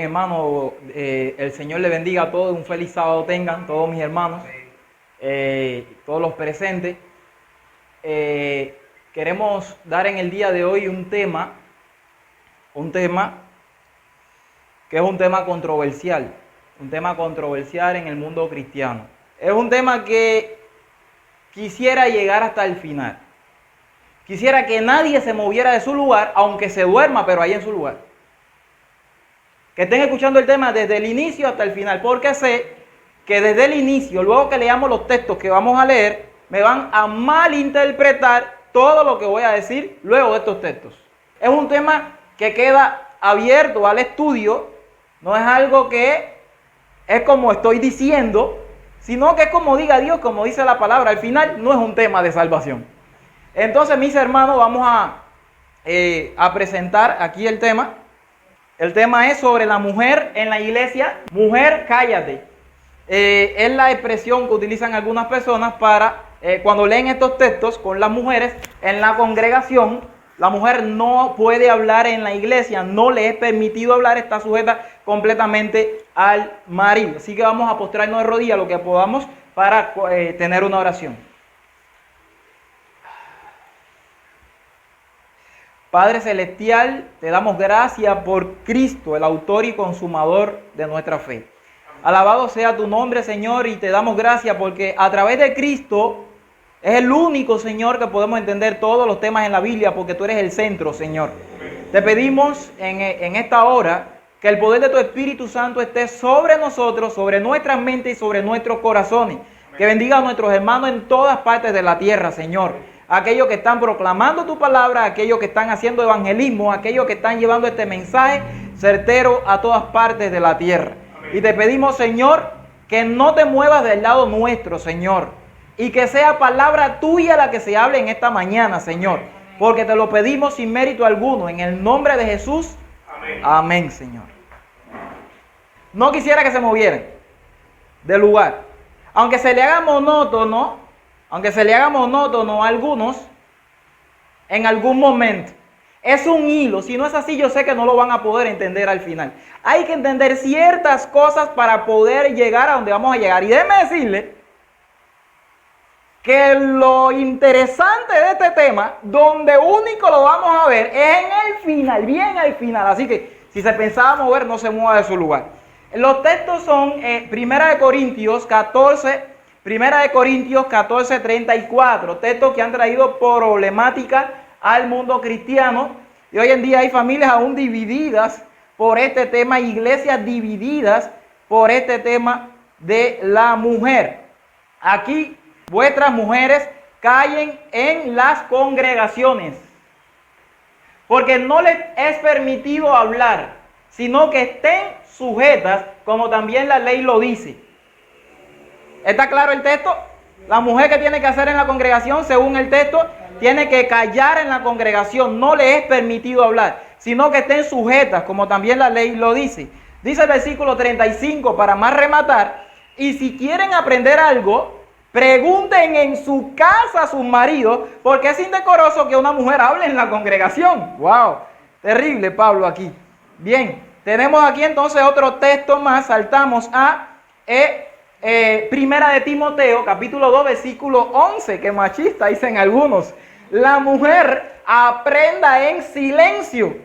hermano, el Señor le bendiga a todos, un feliz sábado tengan todos mis hermanos, todos los presentes. Queremos dar en el día de hoy un tema que es un tema controversial en el mundo cristiano. Es un tema que quisiera llegar hasta el final. Quisiera que nadie se moviera de su lugar, aunque se duerma, pero ahí en su lugar. Que estén escuchando el tema desde el inicio hasta el final, porque sé que desde el inicio, luego que leamos los textos que vamos a leer, me van a malinterpretar todo lo que voy a decir luego de estos textos. Es un tema que queda abierto al estudio, no es algo que es como estoy diciendo, sino que es como diga Dios, como dice la palabra. Al final no es un tema de salvación. Entonces, mis hermanos, vamos a presentar aquí el tema. El tema es sobre la mujer en la iglesia. Mujer, cállate. Es la expresión que utilizan algunas personas para, cuando leen estos textos con las mujeres en la congregación. La mujer no puede hablar en la iglesia, no le es permitido hablar, está sujeta completamente al marido. Así que vamos a postrarnos de rodillas lo que podamos para tener una oración. Padre Celestial, te damos gracias por Cristo, el autor y consumador de nuestra fe. Alabado sea tu nombre, Señor, y te damos gracias porque a través de Cristo es el único, Señor, que podemos entender todos los temas en la Biblia, porque tú eres el centro, Señor. Te pedimos en esta hora que el poder de tu Espíritu Santo esté sobre nosotros, sobre nuestras mentes y sobre nuestros corazones. Que bendiga a nuestros hermanos en todas partes de la tierra, Señor. Aquellos que están proclamando tu palabra, aquellos que están haciendo evangelismo, aquellos que están llevando este mensaje certero a todas partes de la tierra. Amén. Y te pedimos, Señor, que no te muevas del lado nuestro, Señor, y que sea palabra tuya la que se hable en esta mañana, Señor, porque te lo pedimos sin mérito alguno, en el nombre de Jesús. Amén. Amén, Señor. No quisiera que se movieran del lugar, aunque se le haga monótono a algunos en algún momento. Es un hilo. Si no es así, yo sé que no lo van a poder entender al final. Hay que entender ciertas cosas para poder llegar a donde vamos a llegar. Y déjeme decirle que lo interesante de este tema, donde único lo vamos a ver, es en el final, bien al final. Así que si se pensaba mover, no se mueva de su lugar. Los textos son 1 Corintios 14, 34, textos que han traído problemática al mundo cristiano. Y hoy en día hay familias aún divididas por este tema, iglesias divididas por este tema de la mujer. Aquí vuestras mujeres callen en las congregaciones, porque no les es permitido hablar, sino que estén sujetas, como también la ley lo dice. ¿Está claro el texto? La mujer que tiene que hacer en la congregación, según el texto, tiene que callar en la congregación. No le es permitido hablar, sino que estén sujetas, como también la ley lo dice. Dice el versículo 35, para más rematar: y si quieren aprender algo, pregunten en su casa a sus maridos, porque es indecoroso que una mujer hable en la congregación. ¡Wow! Terrible Pablo aquí. Bien, tenemos aquí entonces otro texto más. Saltamos a Primera de Timoteo, capítulo 2, versículo 11, que machista dicen algunos. La mujer aprenda en silencio,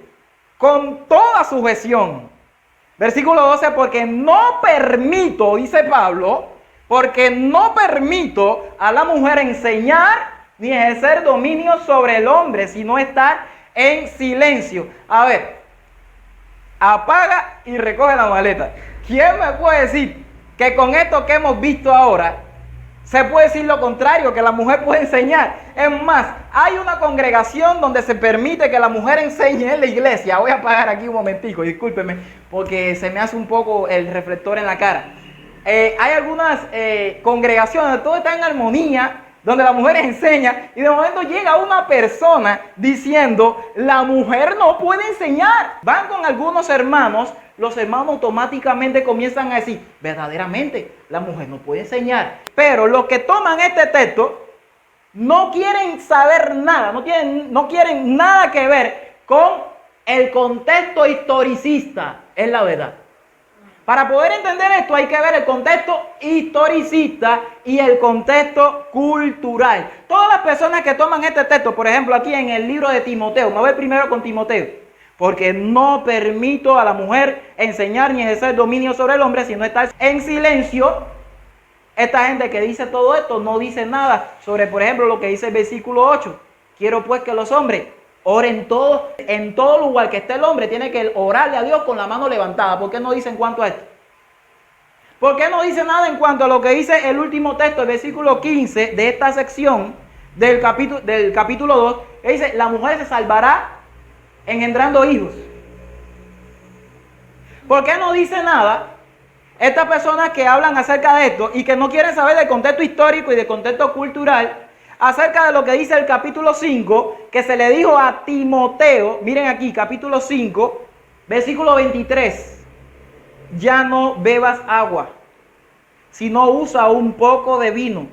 con toda sujeción. Versículo 12, porque no permito, dice Pablo, porque no permito a la mujer enseñar ni ejercer dominio sobre el hombre, sino estar en silencio. A ver, apaga y recoge la maleta. ¿Quién me puede decir que con esto que hemos visto ahora se puede decir lo contrario, que la mujer puede enseñar? Es más, hay una congregación donde se permite que la mujer enseñe en la iglesia. Voy a apagar aquí un momentico, discúlpeme, porque se me hace un poco el reflector en la cara. Hay algunas congregaciones donde todo está en armonía, donde las mujeres enseñan, y de momento llega una persona diciendo, la mujer no puede enseñar. Van con algunos hermanos, los hermanos automáticamente comienzan a decir, verdaderamente, la mujer no puede enseñar. Pero los que toman este texto no quieren saber nada, no quieren nada que ver con el contexto historicista, es la verdad. Para poder entender esto hay que ver el contexto historicista y el contexto cultural. Todas las personas que toman este texto, por ejemplo aquí en el libro de Timoteo, me voy primero con Timoteo, porque no permito a la mujer enseñar ni ejercer dominio sobre el hombre, sino estar en silencio. Esta gente que dice todo esto no dice nada sobre, por ejemplo, lo que dice el versículo 8. Quiero pues que los hombres oren todos, en todo lugar que esté el hombre, tiene que orarle a Dios con la mano levantada. ¿Por qué no dice en cuanto a esto? ¿Por qué no dice nada en cuanto a lo que dice el último texto, el versículo 15 de esta sección del capítulo 2? Que dice, la mujer se salvará engendrando hijos. ¿Por qué no dice nada? Estas personas que hablan acerca de esto y que no quieren saber del contexto histórico y del contexto cultural, acerca de lo que dice el capítulo 5, que se le dijo a Timoteo, miren aquí, capítulo 5, versículo 23, ya no bebas agua, sino usa un poco de vino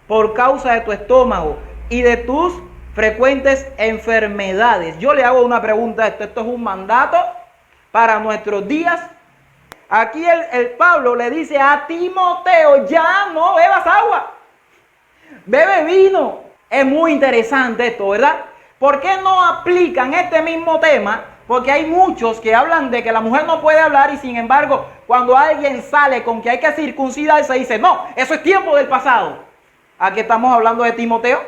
por causa de tu estómago y de tus frecuentes enfermedades. Yo le hago una pregunta a esto es un mandato para nuestros días. Aquí el Pablo le dice a Timoteo, ya no bebas agua, bebe vino. Es muy interesante esto, ¿verdad? ¿Por qué no aplican este mismo tema? Porque hay muchos que hablan de que la mujer no puede hablar y sin embargo, cuando alguien sale con que hay que circuncidarse, dice, no, eso es tiempo del pasado. Aquí estamos hablando de Timoteo.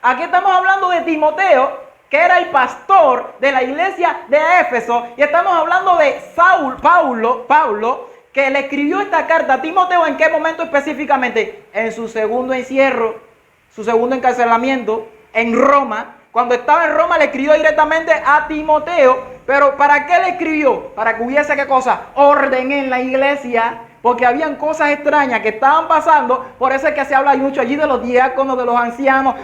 Aquí estamos hablando de Timoteo, que era el pastor de la iglesia de Éfeso, y estamos hablando de Pablo, que le escribió esta carta a Timoteo. ¿En qué momento específicamente? En su segundo encierro, su segundo encarcelamiento en Roma. Cuando estaba en Roma le escribió directamente a Timoteo. Pero ¿para qué le escribió? Para que hubiese, ¿qué cosa? Orden en la iglesia, porque habían cosas extrañas que estaban pasando. Por eso es que se habla mucho allí de los diáconos, de los ancianos,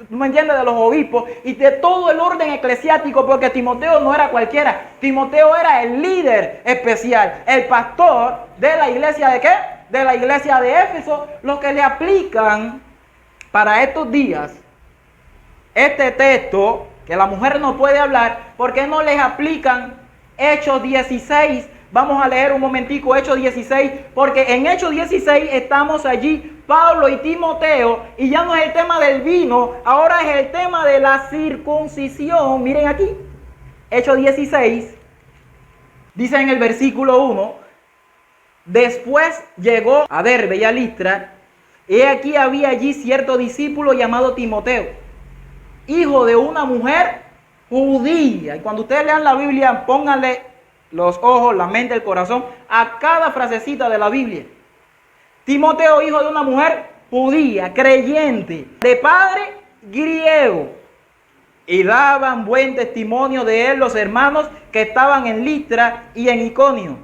¿me entiendes? De los obispos y de todo el orden eclesiástico, porque Timoteo no era cualquiera. Timoteo era el líder especial, el pastor de la iglesia ¿de qué? De la iglesia de Éfeso. Lo que le aplican para estos días este texto, que la mujer no puede hablar, ¿por qué no les aplican Hechos 16? Vamos a leer un momentico Hechos 16, porque en Hechos 16 estamos allí, Pablo y Timoteo, y ya no es el tema del vino, ahora es el tema de la circuncisión. Miren aquí, Hechos 16, dice en el versículo 1, después llegó a Derbe y a Listra, y aquí había allí cierto discípulo llamado Timoteo, hijo de una mujer judía. Y cuando ustedes lean la Biblia, pónganle los ojos, la mente, el corazón a cada frasecita de la Biblia. Timoteo, hijo de una mujer judía, creyente, de padre griego. Y daban buen testimonio de él los hermanos que estaban en Listra y en Iconio.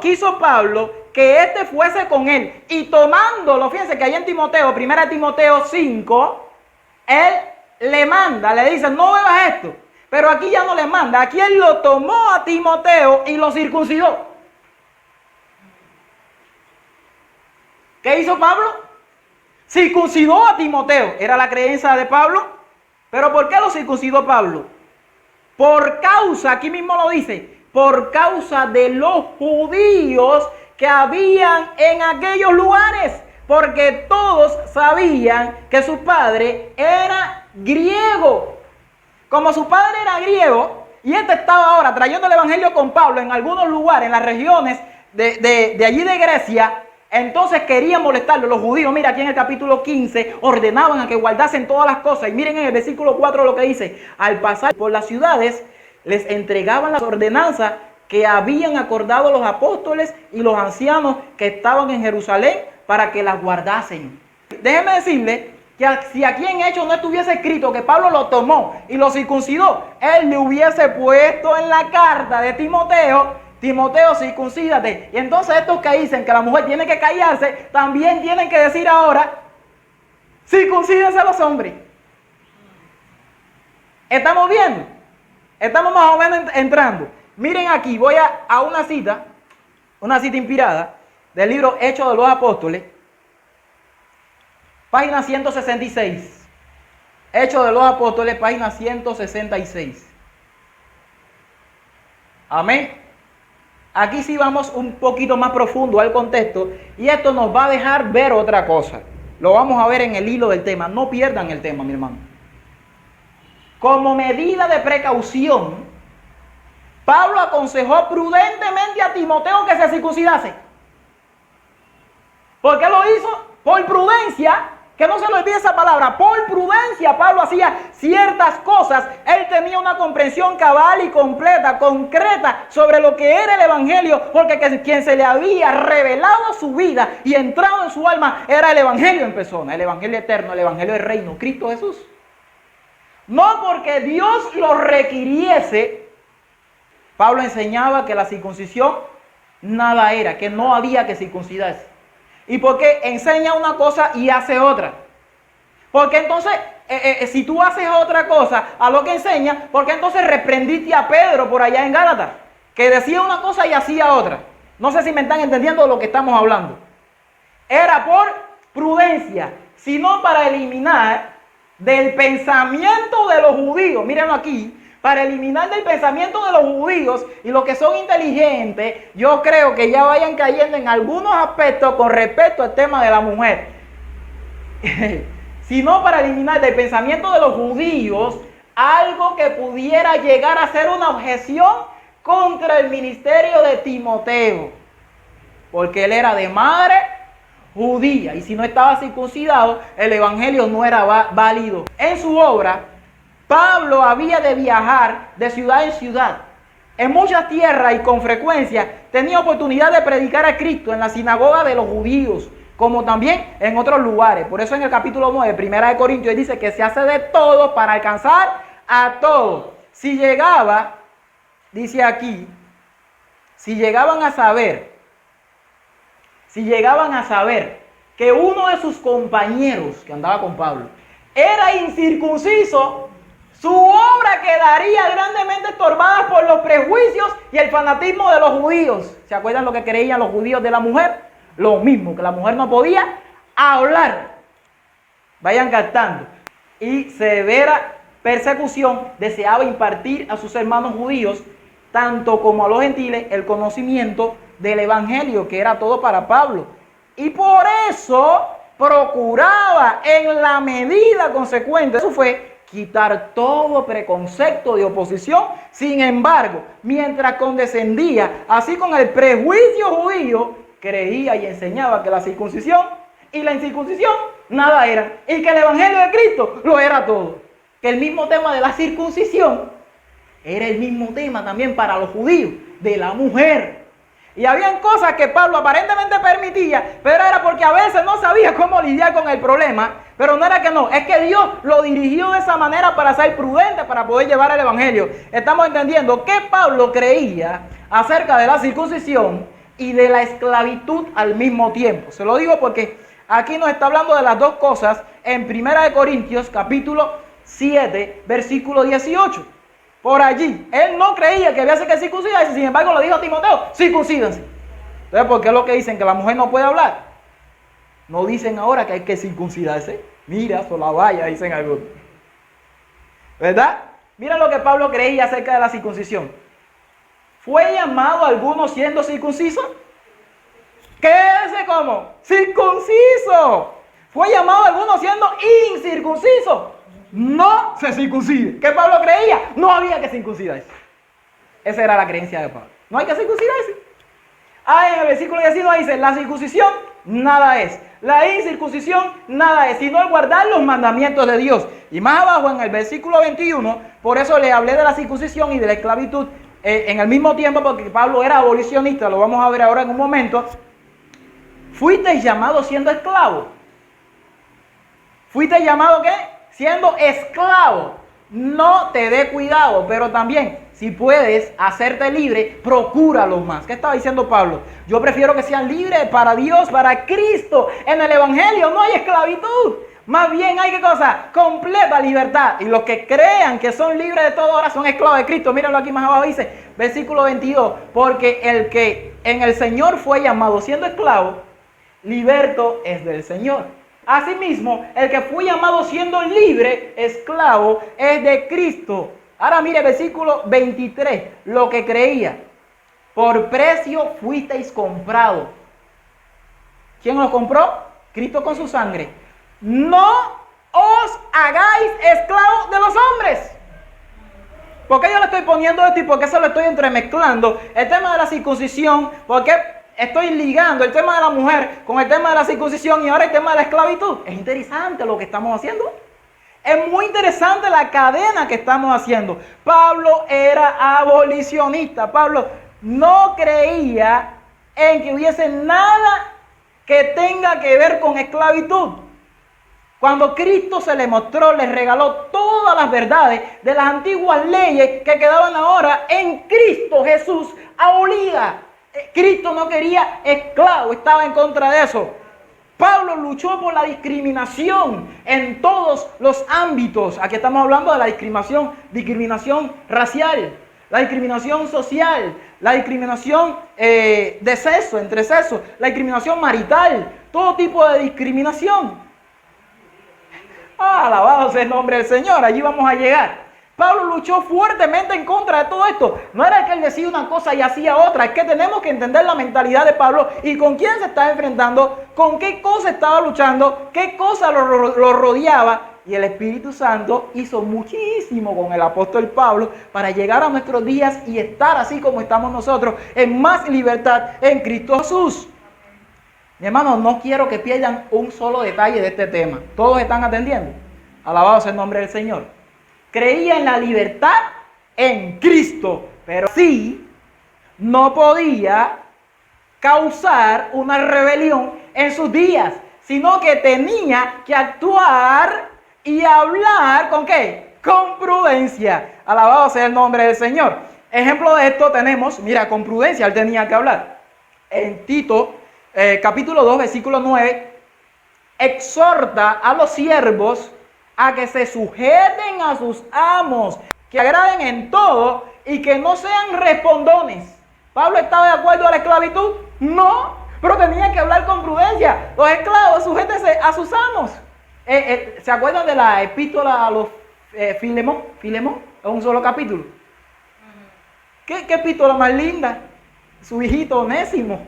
Quiso Pablo que éste fuese con él, y tomándolo, fíjense que ahí en Timoteo, 1 Timoteo 5, él le manda, le dice, no bebas esto. Pero aquí ya no le manda, aquí él lo tomó a Timoteo y lo circuncidó. ¿Qué hizo Pablo? Circuncidó a Timoteo. Era la creencia de Pablo. ¿Pero por qué lo circuncidó Pablo? Por causa, aquí mismo lo dice, por causa de los judíos que habían en aquellos lugares. Porque todos sabían que su padre era griego. Como su padre era griego, y este estaba ahora trayendo el evangelio con Pablo en algunos lugares, en las regiones de allí de Grecia, entonces querían molestarlo. Los judíos, mira aquí en el capítulo 15, ordenaban a que guardasen todas las cosas. Y miren en el versículo 4 lo que dice, al pasar por las ciudades, les entregaban las ordenanzas que habían acordado los apóstoles y los ancianos que estaban en Jerusalén para que las guardasen. Déjenme decirle que si aquí en Hechos no estuviese escrito que Pablo lo tomó y lo circuncidó, él le hubiese puesto en la carta de Timoteo, Timoteo, circuncídate. Y entonces estos que dicen que la mujer tiene que callarse, también tienen que decir ahora, circuncídense a los hombres. ¿Estamos viendo? Estamos más o menos entrando. Miren aquí, voy a una cita inspirada del libro Hechos de los Apóstoles, página 166. Hechos de los Apóstoles, página 166. Amén. aquí sí vamos un poquito más profundo al contexto y esto nos va a dejar ver otra cosa. Lo vamos a ver en el hilo del tema. No pierdan el tema, mi hermano. Como medida de precaución, Pablo aconsejó prudentemente a Timoteo que se circuncidase. ¿Por qué lo hizo? Por prudencia. Que no se le olvide esa palabra. Por prudencia Pablo hacía ciertas cosas. Él tenía una comprensión cabal y completa, concreta, sobre lo que era el evangelio, porque quien se le había revelado a su vida y entrado en su alma era el evangelio en persona, el evangelio eterno, el evangelio del reino, Cristo Jesús. No porque Dios lo requiriese, Pablo enseñaba que la circuncisión nada era, que no había que circuncidarse. ¿Y por qué enseña una cosa y hace otra? Porque entonces, si tú haces otra cosa a lo que enseña, ¿por qué entonces reprendiste a Pedro por allá en Gálatas? Que decía una cosa y hacía otra. No sé si me están entendiendo de lo que estamos hablando. Era por prudencia, sino para eliminar del pensamiento de los judíos. Mírenlo aquí. Para eliminar del pensamiento de los judíos y los que son inteligentes, yo creo que ya vayan cayendo en algunos aspectos con respecto al tema de la mujer. Sino para eliminar del pensamiento de los judíos algo que pudiera llegar a ser una objeción contra el ministerio de Timoteo. Porque él era de madre judía y si no estaba circuncidado, el evangelio no era válido. En su obra, Pablo había de viajar de ciudad en ciudad, en muchas tierras y con frecuencia tenía oportunidad de predicar a Cristo en la sinagoga de los judíos, como también en otros lugares. Por eso en el capítulo 9, 1 Corintios, dice que se hace de todo para alcanzar a todos. Si llegaba, dice aquí, si llegaban a saber que uno de sus compañeros que andaba con Pablo era incircunciso, su obra quedaría grandemente estorbada por los prejuicios y el fanatismo de los judíos. ¿Se acuerdan lo que creían los judíos de la mujer? Lo mismo, que la mujer no podía hablar. Vayan captando. Y severa persecución deseaba impartir a sus hermanos judíos, tanto como a los gentiles, el conocimiento del evangelio, que era todo para Pablo. Y por eso procuraba en la medida consecuente, eso fue quitar todo preconcepto de oposición. Sin embargo, mientras condescendía así con el prejuicio judío, creía y enseñaba que la circuncisión y la incircuncisión nada eran, y que el evangelio de Cristo lo era todo. Que el mismo tema de la circuncisión era el mismo tema también para los judíos, de la mujer. Y habían cosas que Pablo aparentemente permitía, pero era porque a veces no sabía cómo lidiar con el problema. Pero no era que no, es que Dios lo dirigió de esa manera para ser prudente, para poder llevar el evangelio. Estamos entendiendo que Pablo creía acerca de la circuncisión y de la esclavitud al mismo tiempo. Se lo digo porque aquí nos está hablando de las dos cosas en 1 Corintios capítulo 7, versículo 18. Por allí, él no creía que había que circuncidarse, sin embargo le dijo a Timoteo, circuncídense. Entonces, ¿por qué es lo que dicen que la mujer no puede hablar? No dicen ahora que hay que circuncidarse. Mira, sola vaya, dicen algunos. ¿Verdad? Mira lo que Pablo creía acerca de la circuncisión. ¿Fue llamado alguno siendo circunciso? Quédese como circunciso. ¿Fue llamado alguno siendo incircunciso? No se circuncide. ¿Qué Pablo creía? No había que circuncidarse. Esa era la creencia de Pablo. No hay que circuncidarse. En el versículo 19 dice, la circuncisión nada es. La incircuncisión nada es, sino el guardar los mandamientos de Dios. Y más abajo en el versículo 21, por eso le hablé de la circuncisión y de la esclavitud en el mismo tiempo, porque Pablo era abolicionista, lo vamos a ver ahora en un momento. ¿Fuisteis llamados siendo esclavos? ¿Fuisteis llamados qué? Siendo esclavo. No te dé cuidado, pero también, si puedes hacerte libre, procúralo más. ¿Qué estaba diciendo Pablo? Yo prefiero que sean libres para Dios, para Cristo. En el evangelio no hay esclavitud. Más bien hay, ¿qué cosa? Completa libertad. Y los que crean que son libres de todo ahora son esclavos de Cristo. Mírenlo aquí más abajo, dice, versículo 22. Porque el que en el Señor fue llamado siendo esclavo, liberto es del Señor. Asimismo, el que fue llamado siendo libre, esclavo, es de Cristo. Ahora mire versículo 23, lo que creía. Por precio fuisteis comprados. ¿Quién los compró? Cristo con su sangre. No os hagáis esclavos de los hombres. ¿Por qué yo le estoy poniendo esto y por qué se lo estoy entremezclando? El tema de la circuncisión, ¿por qué estoy ligando el tema de la mujer con el tema de la circuncisión y ahora el tema de la esclavitud? Es interesante lo que estamos haciendo. Es muy interesante la cadena que estamos haciendo. Pablo era abolicionista. Pablo no creía en que hubiese nada que tenga que ver con esclavitud. Cuando Cristo se le mostró, le regaló todas las verdades de las antiguas leyes que quedaban ahora en Cristo Jesús abolidas. Cristo no quería esclavos, estaba en contra de eso. Pablo luchó por la discriminación en todos los ámbitos. Aquí estamos hablando de la discriminación racial, la discriminación social, la discriminación de sexo, entre sexos, la discriminación marital, todo tipo de discriminación. Alabado sea el nombre del Señor, allí vamos a llegar. Pablo luchó fuertemente en contra de todo esto. No era que él decía una cosa y hacía otra. Es que tenemos que entender la mentalidad de Pablo y con quién se estaba enfrentando, con qué cosa estaba luchando, qué cosa lo rodeaba. Y el Espíritu Santo hizo muchísimo con el apóstol Pablo para llegar a nuestros días y estar así como estamos nosotros, en más libertad en Cristo Jesús. Mi hermano, no quiero que pierdan un solo detalle de este tema. ¿Todos están atendiendo? Alabado sea el nombre del Señor. Creía en la libertad en Cristo, pero sí no podía causar una rebelión en sus días, sino que tenía que actuar y hablar ¿con qué? Con prudencia. Alabado sea el nombre del Señor. Ejemplo de esto tenemos, mira, con prudencia él tenía que hablar. En Tito, capítulo 2, versículo 9, exhorta a los siervos a que se sujeten a sus amos, que agraden en todo y que no sean respondones. ¿Pablo estaba de acuerdo a la esclavitud? No, pero tenía que hablar con prudencia. Los esclavos, sujétense a sus amos. ¿Se acuerdan de la epístola a los Filemón? Filemón, es un solo capítulo. ¿Qué epístola más linda? Su hijito Onésimo,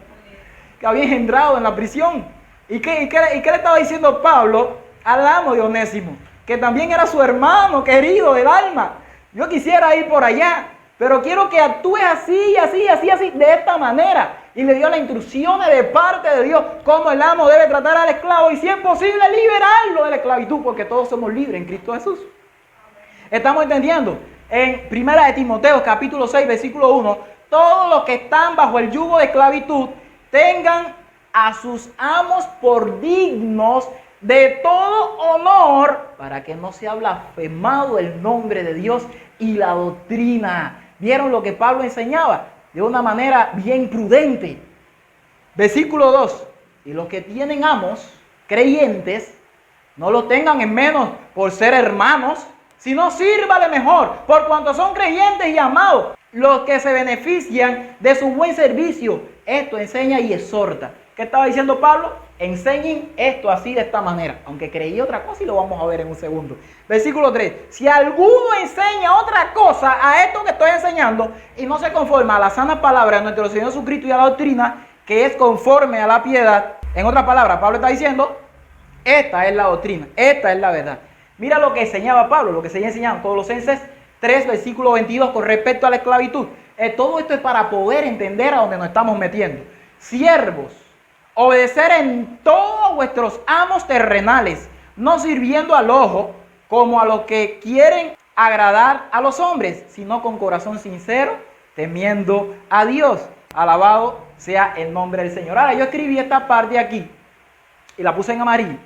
que había engendrado en la prisión. ¿Y qué le estaba diciendo Pablo al amo de Onésimo? Que también era su hermano querido del alma. Yo quisiera ir por allá, pero quiero que actúes así, de esta manera. Y le dio las instrucciones de parte de Dios, cómo el amo debe tratar al esclavo y si es posible liberarlo de la esclavitud, porque todos somos libres en Cristo Jesús. ¿Estamos entendiendo? En 1 de Timoteo, capítulo 6, versículo 1, todos los que están bajo el yugo de esclavitud tengan a sus amos por dignos de todo honor, para que no sea blasfemado el nombre de Dios y la doctrina. ¿Vieron lo que Pablo enseñaba? De una manera bien prudente. Versículo 2. Y los que tienen amos creyentes, no los tengan en menos por ser hermanos, sino sírvale mejor, por cuanto son creyentes y amados, los que se benefician de su buen servicio. Esto enseña y exhorta. ¿Qué estaba diciendo Pablo? Enseñen esto así de esta manera. Aunque creí otra cosa y lo vamos a ver en un segundo. Versículo 3. Si alguno enseña otra cosa a esto que estoy enseñando y no se conforma a la sana palabra de nuestro Señor Jesucristo y a la doctrina, que es conforme a la piedad. En otras palabras, Pablo está diciendo, esta es la doctrina, esta es la verdad. Mira lo que enseñaba Pablo, lo que se enseñaba en Colosenses 3, versículo 22, con respecto a la esclavitud. Todo esto es para poder entender a dónde nos estamos metiendo. Siervos, obedecer en todos vuestros amos terrenales, no sirviendo al ojo como a los que quieren agradar a los hombres, sino con corazón sincero, temiendo a Dios. Alabado sea el nombre del Señor. Ahora, yo escribí esta parte aquí y la puse en amarillo,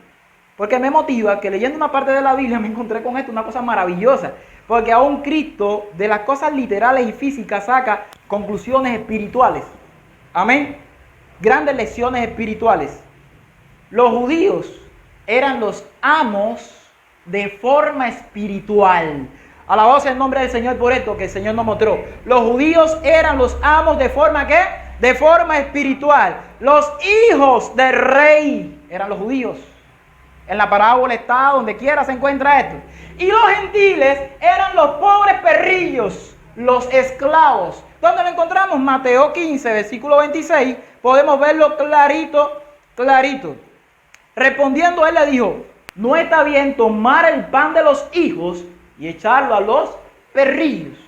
porque me motiva que leyendo una parte de la Biblia me encontré con esto, una cosa maravillosa. Porque aún Cristo de las cosas literales y físicas saca conclusiones espirituales. Amén. Grandes lecciones espirituales. Los judíos eran los amos de forma espiritual. Alabado sea el nombre del Señor por esto que el Señor nos mostró. Los judíos eran los amos de forma ¿qué? De forma espiritual. Los hijos del rey eran los judíos. En la parábola está, donde quiera se encuentra esto. Y los gentiles eran los pobres perrillos, los esclavos. ¿Dónde lo encontramos? Mateo 15, versículo 26. Podemos verlo clarito, clarito. Respondiendo, él le dijo: no está bien tomar el pan de los hijos y echarlo a los perrillos.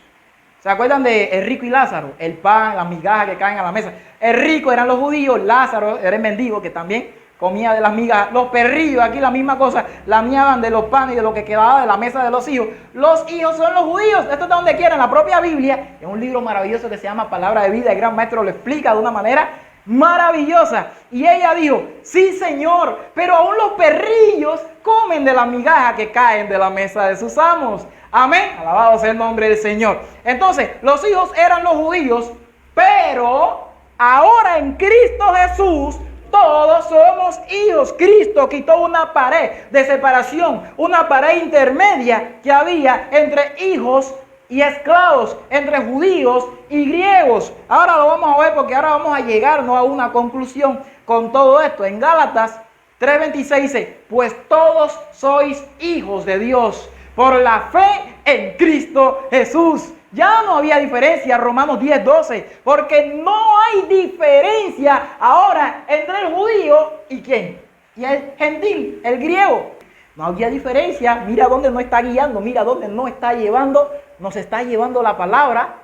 ¿Se acuerdan de el rico y Lázaro? El pan, las migajas que caen a la mesa. El rico eran los judíos, Lázaro era el mendigo que también comía de las migajas. Los perrillos, aquí la misma cosa, lamiaban de los panes y de lo que quedaba de la mesa de los hijos. Los hijos son los judíos. Esto está donde quiera, en la propia Biblia. Es un libro maravilloso que se llama Palabra de Vida. El gran maestro lo explica de una manera maravillosa. Y ella dijo: sí, Señor, pero aún los perrillos comen de la migaja que caen de la mesa de sus amos. Amén. Alabado sea el nombre del Señor. Entonces, los hijos eran los judíos, pero ahora en Cristo Jesús todos somos hijos. Cristo quitó una pared de separación, una pared intermedia que había entre hijos y esclavos, entre judíos y griegos. Ahora lo vamos a ver, porque ahora vamos a llegarnos a una conclusión con todo esto. En Gálatas 3:26 dice: pues todos sois hijos de Dios por la fe en Cristo Jesús. Ya no había diferencia, Romanos 10:12, porque no hay diferencia ahora entre el judío y ¿quién? Y el gentil, el griego. No había diferencia. Mira dónde nos está guiando, mira dónde nos está llevando, nos está llevando la palabra.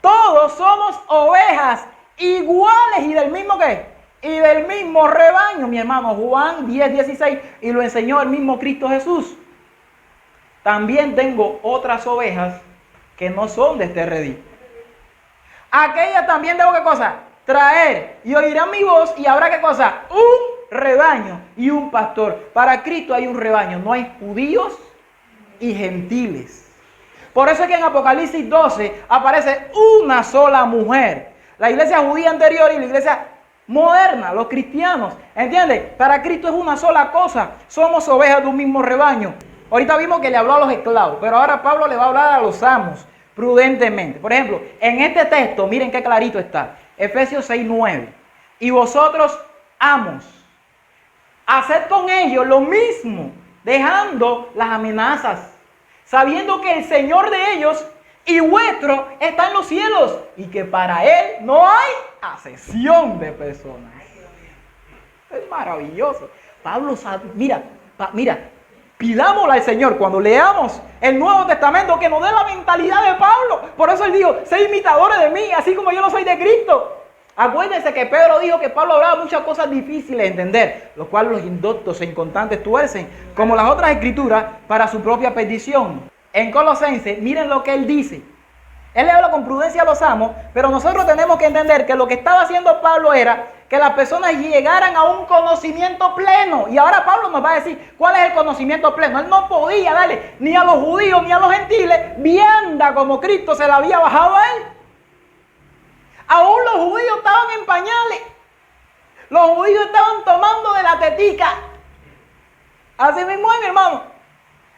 Todos somos ovejas iguales y del mismo ¿qué? Y del mismo rebaño, mi hermano. Juan 10:16, y lo enseñó el mismo Cristo Jesús. También tengo otras ovejas que no son de este redil. Aquellas también debo ¿qué cosa? Traer, y oirán mi voz, y habrá ¿qué cosa? Un rebaño y un pastor. Para Cristo hay un rebaño, no hay judíos y gentiles. Por eso es que en Apocalipsis 12 aparece una sola mujer. La iglesia judía anterior y la iglesia moderna, los cristianos. ¿Entiendes? Para Cristo es una sola cosa. Somos ovejas de un mismo rebaño. Ahorita vimos que le habló a los esclavos, pero ahora Pablo le va a hablar a los amos prudentemente. Por ejemplo, en este texto, miren qué clarito está. Efesios 6:9. Y vosotros, amos, haced con ellos lo mismo, dejando las amenazas, sabiendo que el Señor de ellos y vuestro está en los cielos, y que para Él no hay acepción de personas. Es maravilloso. Pablo sabe, mira, pidámosle al Señor cuando leamos el Nuevo Testamento que nos dé la mentalidad de Pablo. Por eso él dijo: sed imitadores de mí, así como yo lo soy de Cristo. Acuérdense que Pedro dijo que Pablo hablaba muchas cosas difíciles de entender, los cuales los indoctos e inconstantes tuercen, como las otras escrituras, para su propia perdición. En Colosenses, miren lo que él dice. Él le habla con prudencia a los amos, pero nosotros tenemos que entender que lo que estaba haciendo Pablo era que las personas llegaran a un conocimiento pleno. Y ahora Pablo nos va a decir cuál es el conocimiento pleno. Él no podía darle ni a los judíos ni a los gentiles vianda como Cristo se la había bajado a él. Aún los judíos estaban en pañales. Los judíos estaban tomando de la tetica. Así mismo es, mi hermano.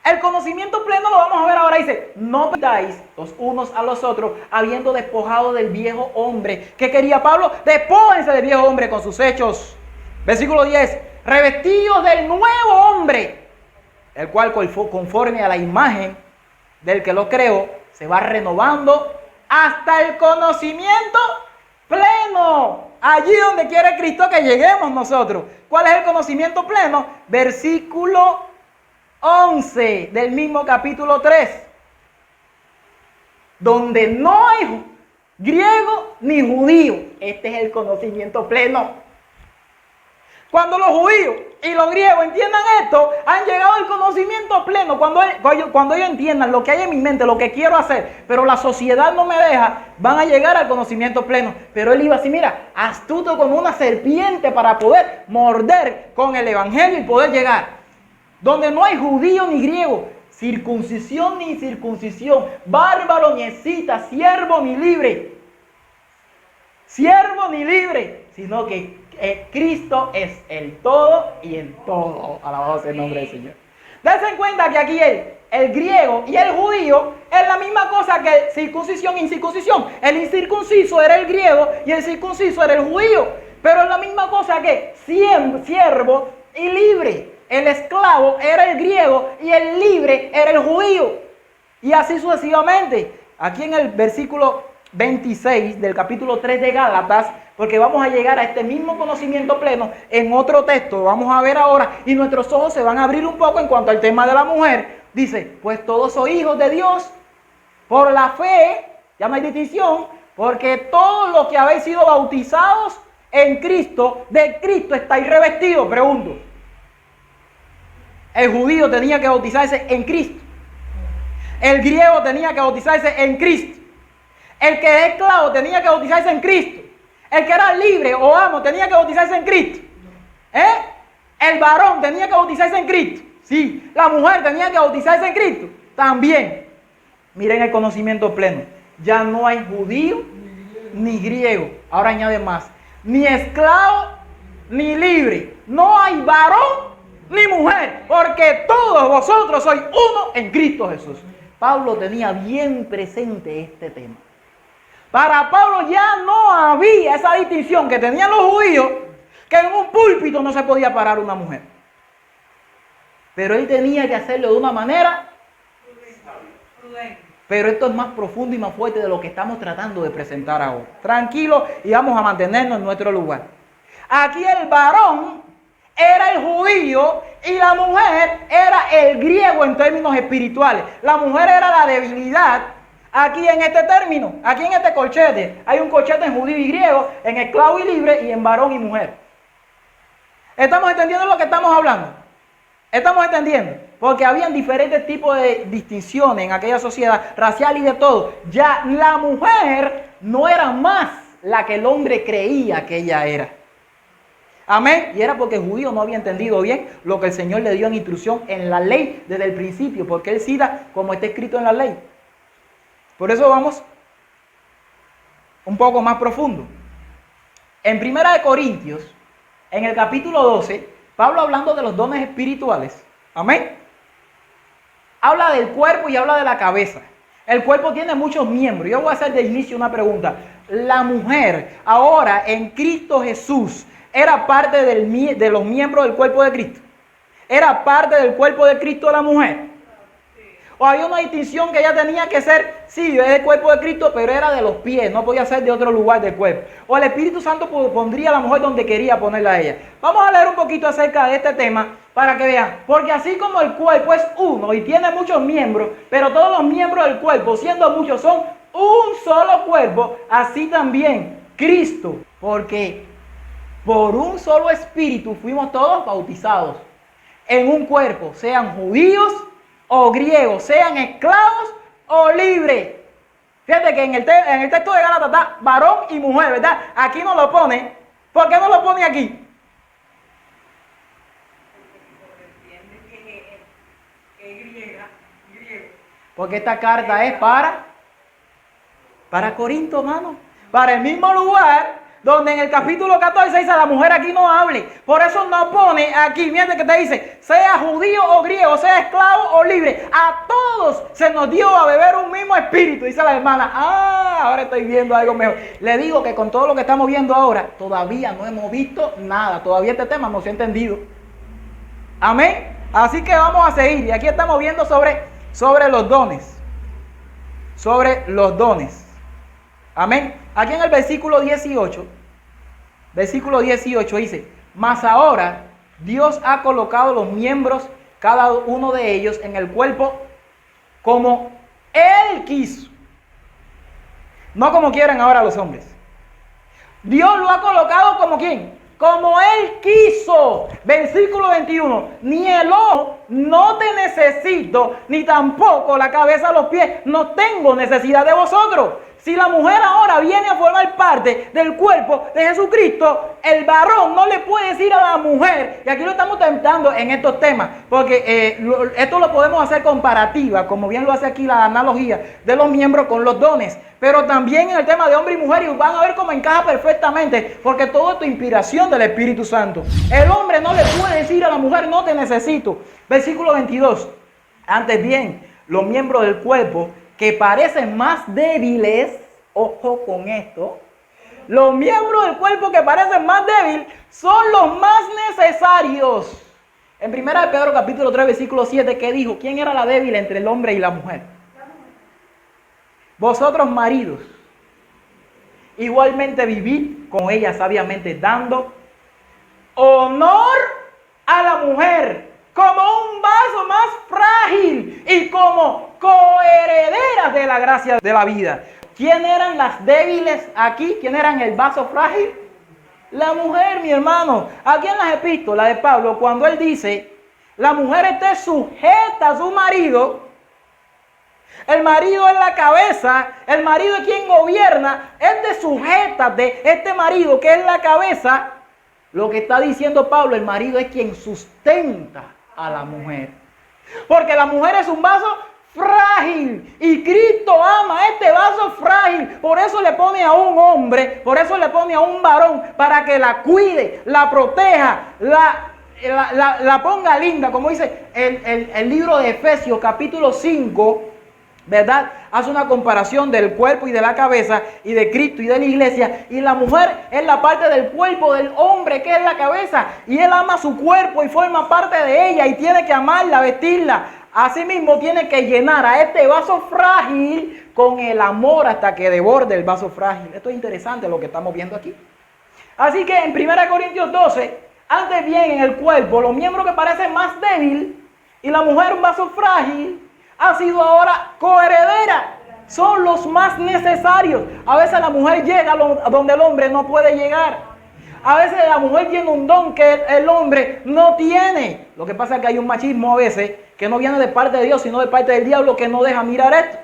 El conocimiento pleno lo vamos a ver ahora. Dice: no perdáis los unos a los otros, habiendo despojado del viejo hombre. ¿Qué quería Pablo? Despójense del viejo hombre con sus hechos. Versículo 10. Revestidos del nuevo hombre, el cual conforme a la imagen del que lo creó, se va renovando hasta el conocimiento pleno. Allí donde quiere Cristo que lleguemos nosotros. ¿Cuál es el conocimiento pleno? Versículo 11 del mismo capítulo 3, donde no hay griego ni judío. Este es el conocimiento pleno. Cuando los judíos y los griegos entiendan esto, han llegado al conocimiento pleno. Cuando ellos entiendan lo que hay en mi mente, lo que quiero hacer, pero la sociedad no me deja, van a llegar al conocimiento pleno. Pero él iba así, mira, astuto como una serpiente para poder morder con el evangelio y poder llegar. Donde no hay judío ni griego, circuncisión ni incircuncisión, bárbaro ni escita, siervo ni libre, sino que Cristo es el todo y en todo. Alabado sea el nombre del Señor. Dense cuenta que aquí el griego y el judío es la misma cosa que circuncisión e incircuncisión. El incircunciso era el griego y el circunciso era el judío. Pero es la misma cosa que siervo y libre. El esclavo era el griego y el libre era el judío. Y así sucesivamente. Aquí en el versículo 26 del capítulo 3 de Gálatas, porque vamos a llegar a este mismo conocimiento pleno en otro texto, lo vamos a ver ahora, y nuestros ojos se van a abrir un poco en cuanto al tema de la mujer. Dice, pues todos sois hijos de Dios por la fe, ya no hay distinción, porque todos los que habéis sido bautizados en Cristo, de Cristo estáis revestidos. Pregunto, el judío tenía que bautizarse en Cristo, el griego tenía que bautizarse en Cristo, el que es esclavo tenía que bautizarse en Cristo, el que era libre o amo tenía que bautizarse en Cristo, el varón tenía que bautizarse en Cristo, sí, la mujer tenía que bautizarse en Cristo también. Miren el conocimiento pleno, ya no hay judío ni griego, ahora añade más, ni esclavo ni libre, no hay varón ni mujer, porque todos vosotros sois uno en Cristo Jesús. Pablo tenía bien presente este tema. Para Pablo ya no había esa distinción que tenían los judíos, que en un púlpito no se podía parar una mujer. Pero él tenía que hacerlo de una manera prudente. Pero esto es más profundo y más fuerte de lo que estamos tratando de presentar ahora. Tranquilo y vamos a mantenernos en nuestro lugar. Aquí el varón era el judío y la mujer era el griego en términos espirituales. La mujer era la debilidad. Aquí en este término, aquí en este corchete, hay un corchete en judío y griego, en esclavo y libre y en varón y mujer. ¿Estamos entendiendo lo que estamos hablando? ¿Estamos entendiendo? Porque habían diferentes tipos de distinciones en aquella sociedad racial y de todo. Ya la mujer no era más la que el hombre creía que ella era. Amén. Y era porque el judío no había entendido bien lo que el Señor le dio en instrucción en la ley desde el principio. Porque Él cita como está escrito en la ley. Por eso vamos un poco más profundo. En 1 Corintios, en el capítulo 12, Pablo hablando de los dones espirituales. Amén. Habla del cuerpo y habla de la cabeza. El cuerpo tiene muchos miembros. Yo voy a hacer de inicio una pregunta. La mujer ahora en Cristo Jesús era parte de los miembros del cuerpo de Cristo. Era parte del cuerpo de Cristo la mujer. O había una distinción que ella tenía que ser, sí, es del cuerpo de Cristo, pero era de los pies, no podía ser de otro lugar del cuerpo. O el Espíritu Santo pondría a la mujer donde quería ponerla a ella. Vamos a leer un poquito acerca de este tema para que vean. Porque así como el cuerpo es uno y tiene muchos miembros, pero todos los miembros del cuerpo, siendo muchos, son un solo cuerpo, así también Cristo. Porque por un solo espíritu fuimos todos bautizados en un cuerpo, sean judíos o griegos, sean esclavos o libres. Fíjate que en el texto de Gálatas está varón y mujer, ¿verdad? Aquí no lo pone. ¿Por qué no lo pone aquí? Porque esta carta es para Corinto, hermano. Para el mismo lugar donde en el capítulo 14 dice la mujer aquí no hable. Por eso no pone aquí, fíjate que te dice, sea judío o griego, sea esclavo o libre, a todos se nos dio a beber un mismo espíritu. Dice la hermana, ahora estoy viendo algo mejor. Le digo que con todo lo que estamos viendo ahora, todavía no hemos visto nada. Todavía este tema no se ha entendido. Amén. Así que vamos a seguir. Y aquí estamos viendo sobre los dones. Sobre los dones. Amén. Aquí en el versículo 18 dice, mas ahora Dios ha colocado los miembros, cada uno de ellos, en el cuerpo como Él quiso. No como quieren ahora los hombres. Dios lo ha colocado como ¿quién? Como Él quiso. Versículo 21. Ni el ojo, no te necesito, ni tampoco la cabeza a los pies. No tengo necesidad de vosotros. Si la mujer ahora viene a formar parte del cuerpo de Jesucristo, el varón no le puede decir a la mujer, y aquí lo estamos tentando en estos temas, porque esto lo podemos hacer comparativa, como bien lo hace aquí la analogía de los miembros con los dones, pero también en el tema de hombre y mujer, y van a ver cómo encaja perfectamente, porque todo esto es inspiración del Espíritu Santo. El hombre no le puede decir a la mujer, no te necesito. Versículo 22. Antes bien, los miembros del cuerpo que parecen más débiles, ojo con esto, los miembros del cuerpo que parecen más débiles son los más necesarios. En 1 Pedro capítulo 3 versículo 7, ¿qué dijo? ¿Quién era la débil entre el hombre y la mujer? Vosotros maridos, igualmente vivid con ella sabiamente, dando honor a la mujer como un vaso más frágil y como coherederas de la gracia de la vida. ¿Quién eran las débiles aquí? ¿Quién eran el vaso frágil? La mujer, mi hermano. Aquí en las epístolas de Pablo, cuando él dice, la mujer esté sujeta a su marido, el marido es la cabeza, el marido es quien gobierna, este sujeta de este marido que es la cabeza. Lo que está diciendo Pablo, el marido es quien sustenta a la mujer. Porque la mujer es un vaso frágil y Cristo ama este vaso frágil. Por eso le pone a un hombre, por eso le pone a un varón para que la cuide, la proteja, la ponga linda. Como dice el libro de Efesios capítulo 5, ¿verdad? Hace una comparación del cuerpo y de la cabeza y de Cristo y de la iglesia. Y la mujer es la parte del cuerpo del hombre que es la cabeza. Y él ama su cuerpo y forma parte de ella y tiene que amarla, vestirla. Asimismo tiene que llenar a este vaso frágil con el amor hasta que desborde el vaso frágil. Esto es interesante lo que estamos viendo aquí. Así que en 1 Corintios 12, antes bien en el cuerpo, los miembros que parecen más débiles y la mujer un vaso frágil, ha sido ahora coheredera. Son los más necesarios. A veces la mujer llega a donde el hombre no puede llegar. A veces la mujer tiene un don que el hombre no tiene. Lo que pasa es que hay un machismo a veces que no viene de parte de Dios, sino de parte del diablo, que no deja mirar esto.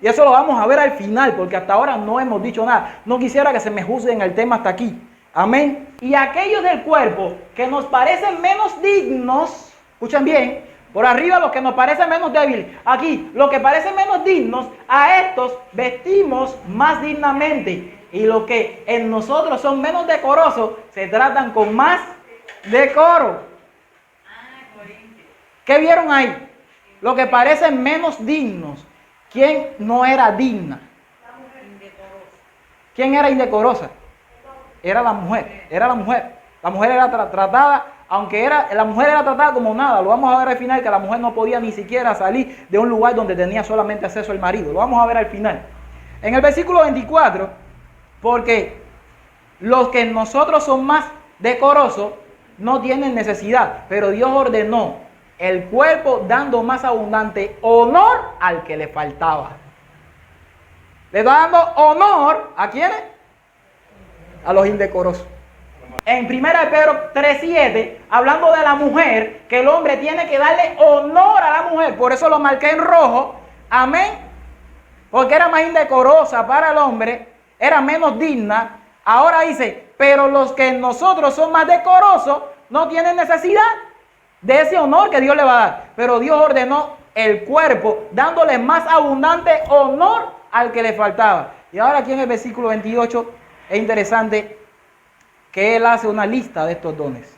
Y eso lo vamos a ver al final, porque hasta ahora no hemos dicho nada. No quisiera que se me juzgue en el tema hasta aquí. Amén. Y aquellos del cuerpo que nos parecen menos dignos, escuchen bien, por arriba los que nos parecen menos débiles, aquí los que parecen menos dignos, a estos vestimos más dignamente. Y los que en nosotros son menos decorosos, se tratan con más decoro. ¿Qué vieron ahí? Los que parecen menos dignos. ¿Quién no era digna? ¿Quién era indecorosa? Era la mujer. Era la mujer. La mujer era tratada, la mujer era tratada como nada. Lo vamos a ver al final, que la mujer no podía ni siquiera salir de un lugar donde tenía solamente acceso el marido. Lo vamos a ver al final. En el versículo 24, porque los que en nosotros son más decorosos no tienen necesidad, pero Dios ordenó el cuerpo dando más abundante honor al que le faltaba. Le está dando honor ¿a quiénes? A los indecorosos. En 1 Pedro 3:7, hablando de la mujer, que el hombre tiene que darle honor a la mujer. Por eso lo marqué en rojo. Amén. Porque era más indecorosa para el hombre, era menos digna. Ahora dice, pero los que en nosotros son más decorosos no tienen necesidad de ese honor que Dios le va a dar. Pero Dios ordenó el cuerpo, dándole más abundante honor al que le faltaba. Y ahora aquí en el versículo 28 es interesante que él hace una lista de estos dones.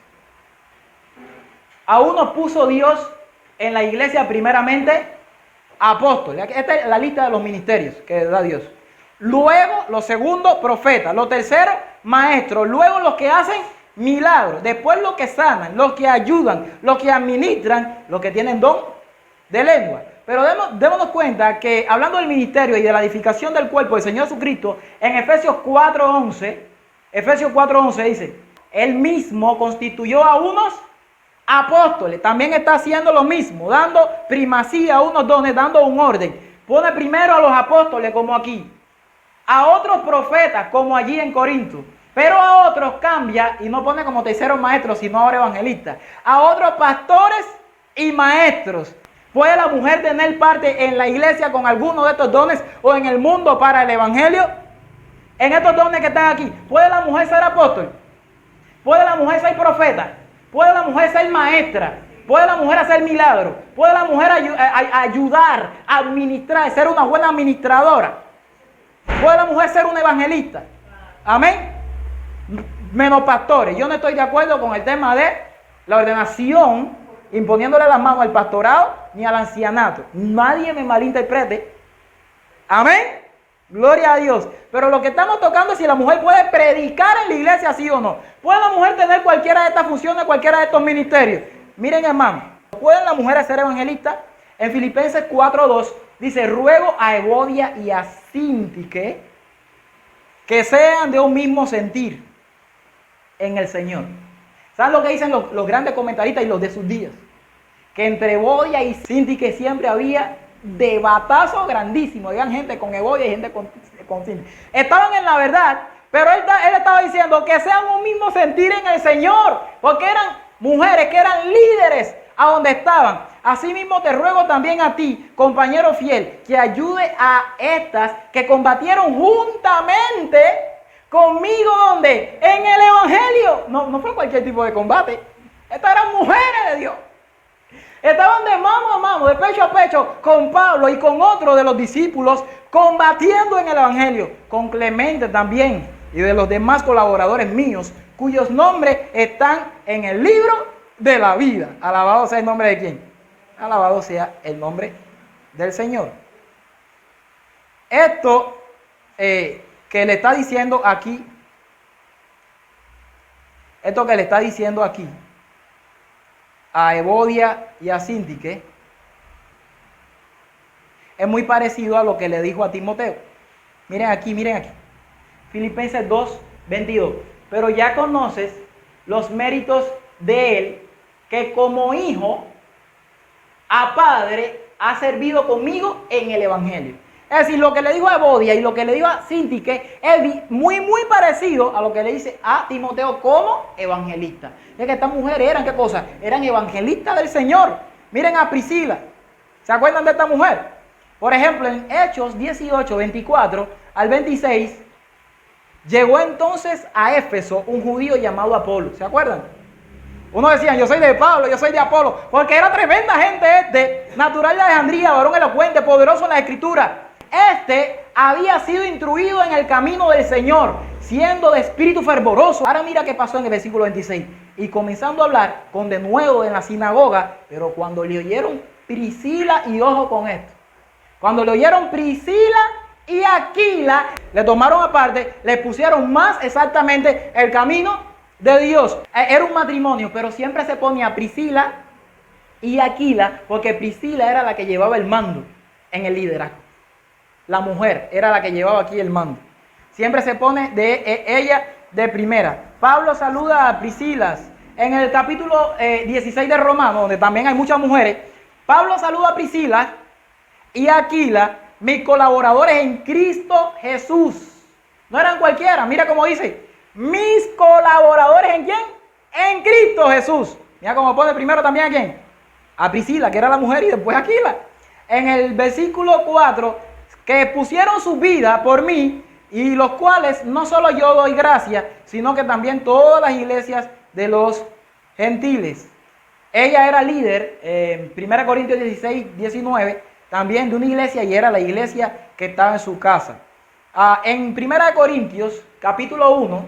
A uno puso Dios en la iglesia primeramente apóstoles. Esta es la lista de los ministerios que da Dios. Luego, los segundos, profetas. Los terceros, maestros. Luego, los que hacen milagros. Después, los que sanan, los que ayudan, los que administran, los que tienen don de lengua. Pero démonos cuenta que hablando del ministerio y de la edificación del cuerpo del Señor Jesucristo, en Efesios 4:11 dice, Él mismo constituyó a unos apóstoles. También está haciendo lo mismo, dando primacía a unos dones, dando un orden. Pone primero a los apóstoles como aquí, a otros profetas como allí en Corinto, pero a otros cambia y no pone como terceros maestros, sino ahora evangelistas. A otros pastores y maestros. ¿Puede la mujer tener parte en la iglesia con alguno de estos dones o en el mundo para el evangelio? En estos dones que están aquí, ¿puede la mujer ser apóstol? ¿Puede la mujer ser profeta? ¿Puede la mujer ser maestra? ¿Puede la mujer hacer milagros? ¿Puede la mujer ayudar, administrar, ser una buena administradora? ¿Puede la mujer ser una evangelista? Amén. Menos pastores. Yo no estoy de acuerdo con el tema de la ordenación, imponiéndole las manos al pastorado ni al ancianato. Nadie me malinterprete. Amén. Gloria a Dios. Pero lo que estamos tocando es si la mujer puede predicar en la iglesia, sí o no. ¿Puede la mujer tener cualquiera de estas funciones, cualquiera de estos ministerios? Miren, hermano, ¿pueden las mujeres ser evangelistas? En Filipenses 4:2 dice, ruego a Evodia y a Sintique que sean de un mismo sentir en el Señor. ¿Saben lo que dicen los grandes comentaristas y los de sus días? Que entre Evodia y Síntique siempre había debatazos grandísimos. Había gente con Evodia y gente con Síntique. Estaban en la verdad, pero él estaba diciendo que sean un mismo sentir en el Señor, porque eran mujeres que eran líderes a donde estaban. Asimismo te ruego también a ti, compañero fiel, que ayude a estas que combatieron juntamente conmigo, ¿dónde? En el Evangelio. No fue cualquier tipo de combate. Estas eran mujeres de Dios. Estaban de mano a mano, de pecho a pecho, con Pablo y con otros de los discípulos, combatiendo en el Evangelio, con Clemente también, y de los demás colaboradores míos, cuyos nombres están en el libro de la vida. Alabado sea el nombre de quién. Alabado sea el nombre del Señor. Esto que le está diciendo aquí, a Evodia y a Síntique, es muy parecido a lo que le dijo a Timoteo. Miren aquí. Filipenses 2:22. Pero ya conoces los méritos de él, que como hijo a padre ha servido conmigo en el Evangelio. Es decir, lo que le dijo a Evodia y lo que le dijo a Síntique es muy parecido a lo que le dice a Timoteo como evangelista. Es que estas mujeres eran, ¿qué cosa? Eran evangelistas del Señor. Miren a Priscila. ¿Se acuerdan de esta mujer? Por ejemplo, en Hechos 18, 24 al 26, llegó entonces a Éfeso un judío llamado Apolo. ¿Se acuerdan? Uno decía, yo soy de Pablo, yo soy de Apolo, porque era tremenda gente natural de Alejandría, varón elocuente, poderoso en la Escritura. Había sido instruido en el camino del Señor, siendo de espíritu fervoroso. Ahora mira qué pasó en el versículo 26. Y comenzando a hablar con denuedo en la sinagoga, pero cuando le oyeron Priscila, y ojo con esto, cuando le oyeron Priscila y Aquila, le tomaron aparte, le pusieron más exactamente el camino de Dios. Era un matrimonio, pero siempre se ponía Priscila y Aquila, porque Priscila era la que llevaba el mando en el liderazgo. La mujer era la que llevaba aquí el mando. Siempre se pone de ella de primera. Pablo saluda a Priscila. En el capítulo 16 de Romanos, donde también hay muchas mujeres, Pablo saluda a Priscila y a Aquila, mis colaboradores en Cristo Jesús. No eran cualquiera, mira cómo dice, mis colaboradores ¿en quién? En Cristo Jesús. Mira cómo pone primero también a quién, a Priscila, que era la mujer, y después a Aquila. En el versículo 4, que pusieron su vida por mí, y los cuales no solo yo doy gracia, sino que también todas las iglesias de los gentiles. Ella era líder, en 1 Corintios 16, 19, también de una iglesia, y era la iglesia que estaba en su casa. En 1 Corintios, capítulo 1,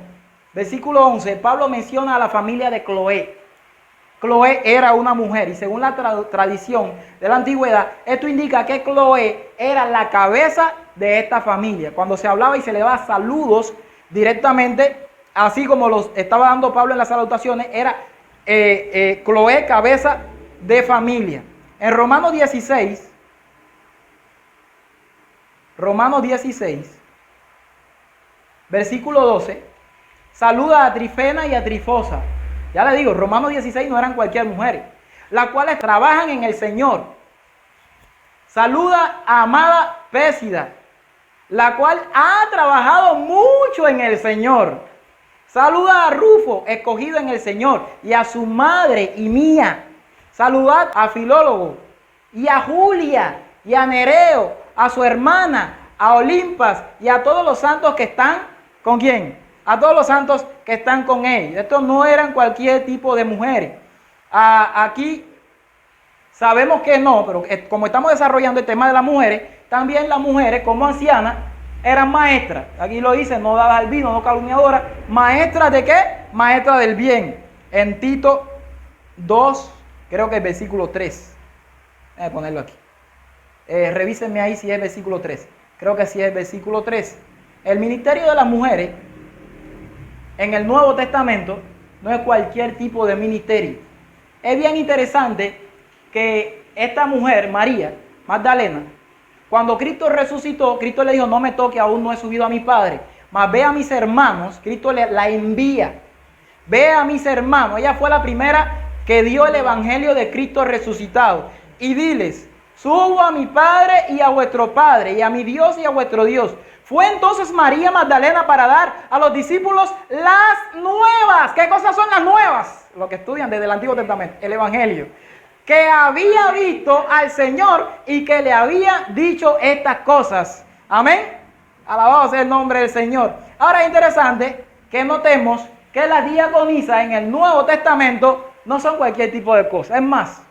versículo 11, Pablo menciona a la familia de Cloé. Cloé era una mujer, y según la tradición de la antigüedad, esto indica que Cloé era la cabeza de esta familia. Cuando se hablaba y se le daba saludos directamente, así como los estaba dando Pablo en las salutaciones, era Cloé cabeza de familia. En Romanos 16, versículo 12, saluda a Trifena y a Trifosa. Ya le digo, Romanos 16 no eran cualquier mujer, las cuales trabajan en el Señor. Saluda a amada Pérsida, la cual ha trabajado mucho en el Señor. Saluda a Rufo, escogido en el Señor, y a su madre y mía. Saludad a Filólogo, y a Julia, y a Nereo, a su hermana, a Olimpas, y a todos los santos que están, ¿con quién? A todos los santos que están con él. Estos no eran cualquier tipo de mujeres. Aquí sabemos que no, pero como estamos desarrollando el tema de las mujeres, también las mujeres como ancianas eran maestras. Aquí lo dice, no dadas al vino, no calumniadoras. ¿Maestras de qué? Maestras del bien. En Tito 2, creo que el versículo 3. Voy a ponerlo aquí. Revísenme ahí si es el versículo 3. Creo que sí es el versículo 3. El ministerio de las mujeres en el Nuevo Testamento no es cualquier tipo de ministerio. Es bien interesante que esta mujer, María Magdalena, cuando Cristo resucitó, Cristo le dijo, no me toque, aún no he subido a mi Padre. mas ve a mis hermanos. Cristo la envía. Ve a mis hermanos. Ella fue la primera que dio el evangelio de Cristo resucitado. Y diles, subo a mi Padre y a vuestro Padre, y a mi Dios y a vuestro Dios. Fue entonces María Magdalena para dar a los discípulos las nuevas. ¿Qué cosas son las nuevas? Lo que estudian desde el Antiguo Testamento, el evangelio. Que había visto al Señor y que le había dicho estas cosas. Amén. Alabado sea el nombre del Señor. Ahora es interesante que notemos que las diaconisas en el Nuevo Testamento no son cualquier tipo de cosa. Es más,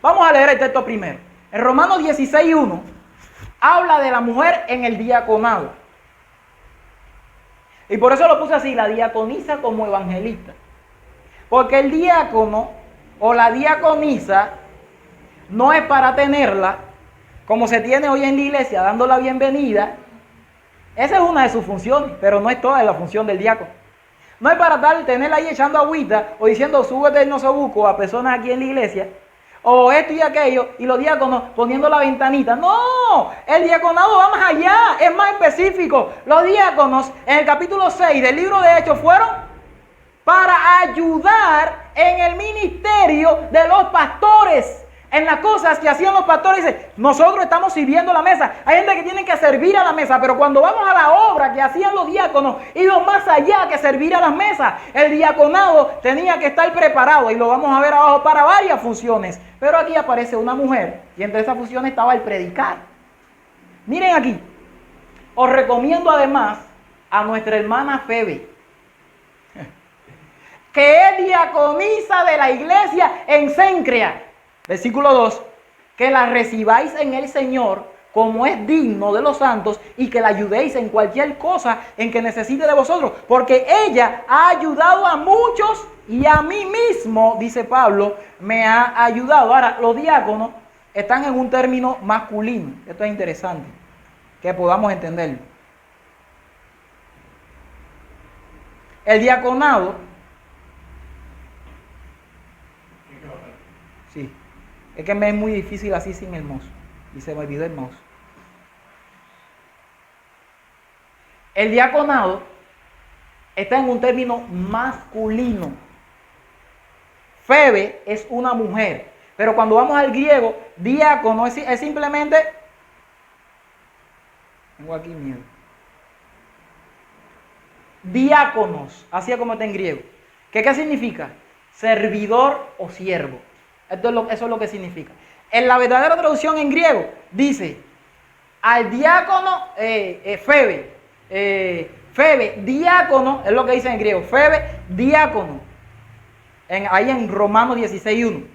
vamos a leer el texto primero. En Romanos 16:1 habla de la mujer en el diaconado. Y por eso lo puse así, la diaconisa como evangelista. Porque el diácono o la diaconisa no es para tenerla como se tiene hoy en la iglesia, dando la bienvenida. Esa es una de sus funciones, pero no es toda la función del diácono. No es para tenerla ahí echando agüita o diciendo súbete el nosobuco a personas aquí en la iglesia, o esto y aquello, y los diáconos poniendo la ventanita. No, el diaconado va más allá, es más específico. Los diáconos en el capítulo 6 del libro de Hechos fueron para ayudar en el ministerio de los pastores. En las cosas que hacían los pastores, dice, nosotros estamos sirviendo la mesa. Hay gente que tiene que servir a la mesa, pero cuando vamos a la obra que hacían los diáconos, iban más allá que servir a las mesas. El diaconado tenía que estar preparado, y lo vamos a ver abajo, para varias funciones. Pero aquí aparece una mujer, y entre esas funciones estaba el predicar. Miren aquí, os recomiendo además a nuestra hermana Febe, que es diaconisa de la iglesia en Cencrea. Versículo 2, que la recibáis en el Señor como es digno de los santos y que la ayudéis en cualquier cosa en que necesite de vosotros, porque ella ha ayudado a muchos y a mí mismo, dice Pablo, me ha ayudado. Ahora, los diáconos están en un término masculino. Esto es interesante, que podamos entenderlo. El diaconado, sí. Es que me es muy difícil así sin el mouse. Y se me olvidó el mouse. El diaconado está en un término masculino. Febe es una mujer. Pero cuando vamos al griego, diácono es simplemente... Tengo aquí miedo. Diáconos, así es como está en griego. ¿Qué significa? Servidor o siervo. Eso es lo que significa. En la verdadera traducción en griego dice al diácono Febe. Febe, diácono, es lo que dice en griego. Febe, diácono. Ahí en Romanos 16:1.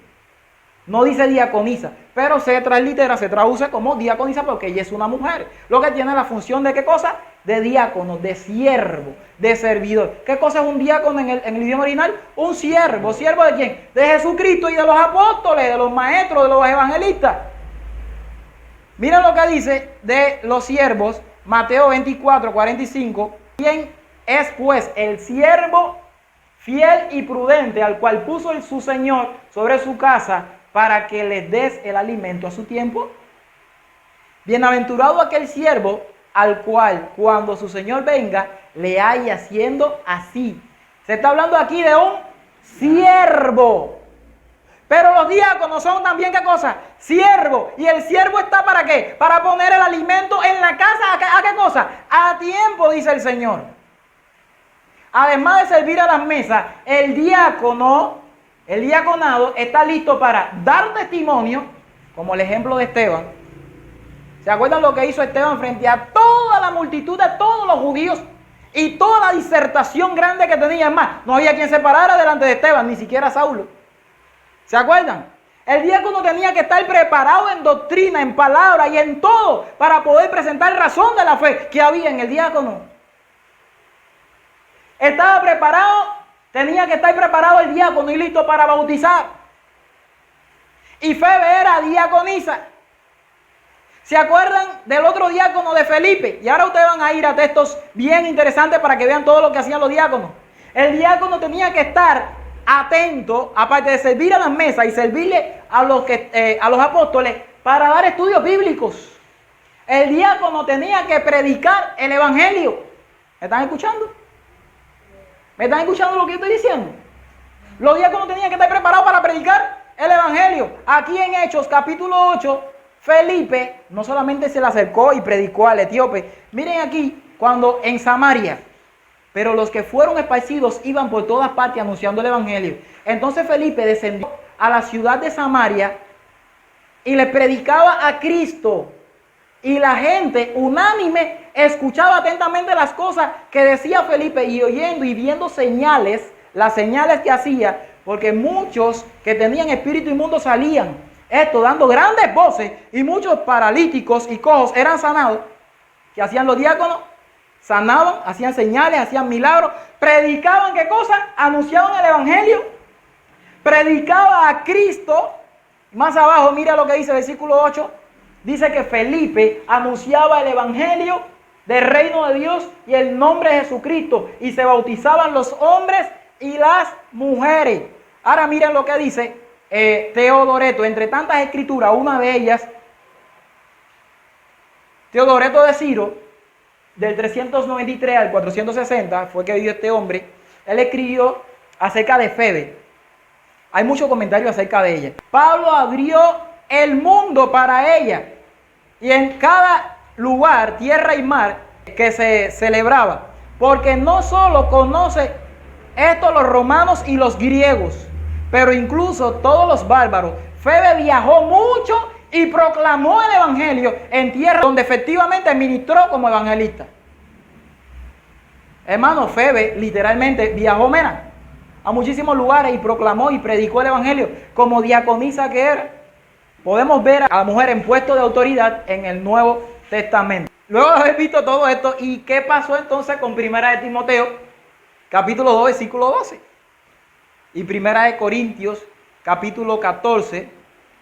No dice diaconisa, pero se translitera, se traduce como diaconisa porque ella es una mujer. Lo que tiene la función de ¿qué cosa? De diácono, de siervo, de servidor. ¿Qué cosa es un diácono en el idioma original? Un siervo. ¿Siervo de quién? De Jesucristo y de los apóstoles, de los maestros, de los evangelistas. Miren lo que dice de los siervos, Mateo 24:45. ¿Quién es pues el siervo fiel y prudente al cual puso su Señor sobre su casa para que les des el alimento a su tiempo? Bienaventurado aquel siervo al cual cuando su Señor venga le haya haciendo así. Se está hablando aquí de un siervo. Pero los diáconos son también ¿qué cosa? Siervo. ¿Y el siervo está para qué? Para poner el alimento en la casa. ¿A qué cosa? A tiempo, dice el Señor. Además de servir a las mesas, el diaconado está listo para dar testimonio, como el ejemplo de Esteban. ¿Se acuerdan lo que hizo Esteban frente a toda la multitud de todos los judíos y toda la disertación grande que tenía? Es más, no había quien se parara delante de Esteban, ni siquiera Saulo. ¿Se acuerdan? El diácono tenía que estar preparado en doctrina, en palabra y en todo para poder presentar razón de la fe que había en el diácono. Estaba preparado, tenía que estar preparado el diácono y listo para bautizar. Y Febe era diaconisa. ¿Se acuerdan del otro diácono de Felipe? Y ahora ustedes van a ir a textos bien interesantes para que vean todo lo que hacían los diáconos. El diácono tenía que estar atento, aparte de servir a las mesas y servirle a los apóstoles para dar estudios bíblicos. El diácono tenía que predicar el evangelio. ¿Me están escuchando? ¿Me están escuchando lo que yo estoy diciendo? Los diáconos tenían que estar preparados para predicar el evangelio. Aquí en Hechos capítulo 8, Felipe no solamente se le acercó y predicó al etíope. Miren aquí, cuando en Samaria, pero los que fueron esparcidos iban por todas partes anunciando el evangelio. Entonces Felipe descendió a la ciudad de Samaria y le predicaba a Cristo. Y la gente unánime escuchaba atentamente las cosas que decía Felipe, y oyendo y viendo señales, las señales que hacía, porque muchos que tenían espíritu inmundo salían, esto dando grandes voces, y muchos paralíticos y cojos eran sanados. ¿Qué hacían los diáconos? Sanaban, hacían señales, hacían milagros, predicaban ¿qué cosa? Anunciaban el evangelio, predicaba a Cristo. Más abajo, mira lo que dice el versículo 8, dice que Felipe anunciaba el evangelio del reino de Dios y el nombre de Jesucristo, y se bautizaban los hombres y las mujeres. Ahora miren lo que dice Teodoreto, entre tantas escrituras, una de ellas, Teodoreto de Ciro, del 393 al 460, fue que vivió este hombre. Él escribió acerca de Febe. Hay muchos comentarios acerca de ella. Pablo abrió el mundo para ella, y en cada lugar, tierra y mar, que se celebraba, porque no solo conoce esto los romanos y los griegos, pero incluso todos los bárbaros. Febe viajó mucho y proclamó el evangelio en tierra donde efectivamente ministró como evangelista. Hermano, Febe literalmente viajó a muchísimos lugares y proclamó y predicó el evangelio como diaconisa que era. Podemos ver a la mujer en puesto de autoridad en el Nuevo Testamento. Luego de haber visto todo esto, ¿y qué pasó entonces con Primera de Timoteo, capítulo 2, versículo 12? Y Primera de Corintios, capítulo 14,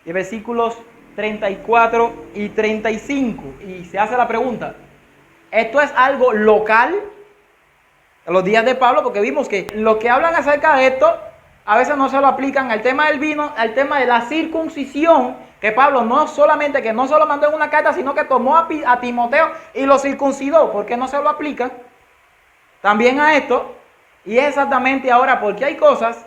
y versículos 34 y 35. Y se hace la pregunta, ¿esto es algo local en los días de Pablo? Porque vimos que los que hablan acerca de esto a veces no se lo aplican al tema del vino, al tema de la circuncisión, que Pablo no solo mandó en una carta, sino que tomó a Timoteo y lo circuncidó. ¿Por qué no se lo aplican también a esto? Y es exactamente ahora porque hay cosas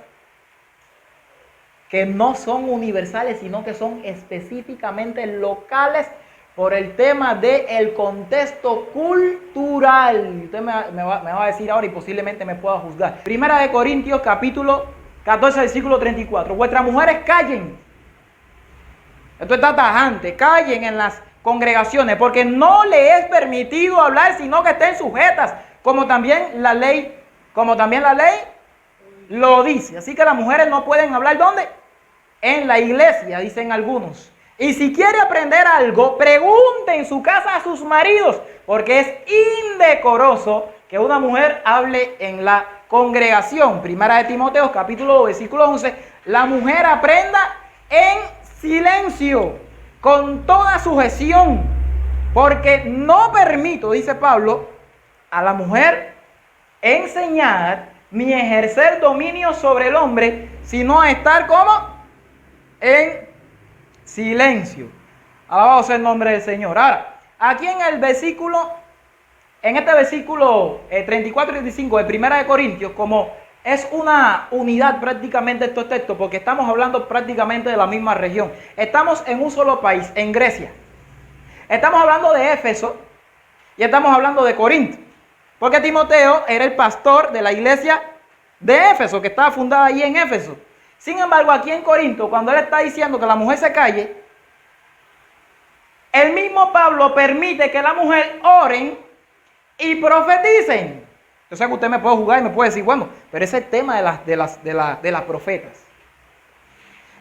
que no son universales, sino que son específicamente locales por el tema del contexto cultural. Usted me va a decir ahora y posiblemente me pueda juzgar. Primera de Corintios, capítulo 14, versículo 34. Vuestras mujeres callen. Esto está tajante. Callen en las congregaciones, porque no le es permitido hablar, sino que estén sujetas, como también la ley lo dice. Así que las mujeres no pueden hablar, ¿dónde? En la iglesia, dicen algunos. Y si quiere aprender algo, pregunte en su casa a sus maridos, porque es indecoroso que una mujer hable en la congregación. Primera de Timoteo, capítulo 2, versículo 11. La mujer aprenda en silencio, con toda sujeción, porque no permito, dice Pablo, a la mujer enseñar ni ejercer dominio sobre el hombre, sino a estar como en silencio. Alabado sea el nombre del Señor. Ahora, aquí en este versículo 34 y 35 de Primera de Corintios, como es una unidad prácticamente estos textos, porque estamos hablando prácticamente de la misma región. Estamos en un solo país, en Grecia. Estamos hablando de Éfeso y estamos hablando de Corinto, porque Timoteo era el pastor de la iglesia de Éfeso, que estaba fundada ahí en Éfeso. Sin embargo, aquí en Corinto, cuando él está diciendo que la mujer se calle, el mismo Pablo permite que la mujer oren y profeticen. Yo sé que usted me puede juzgar y me puede decir, bueno, pero ese es el tema de las profetas.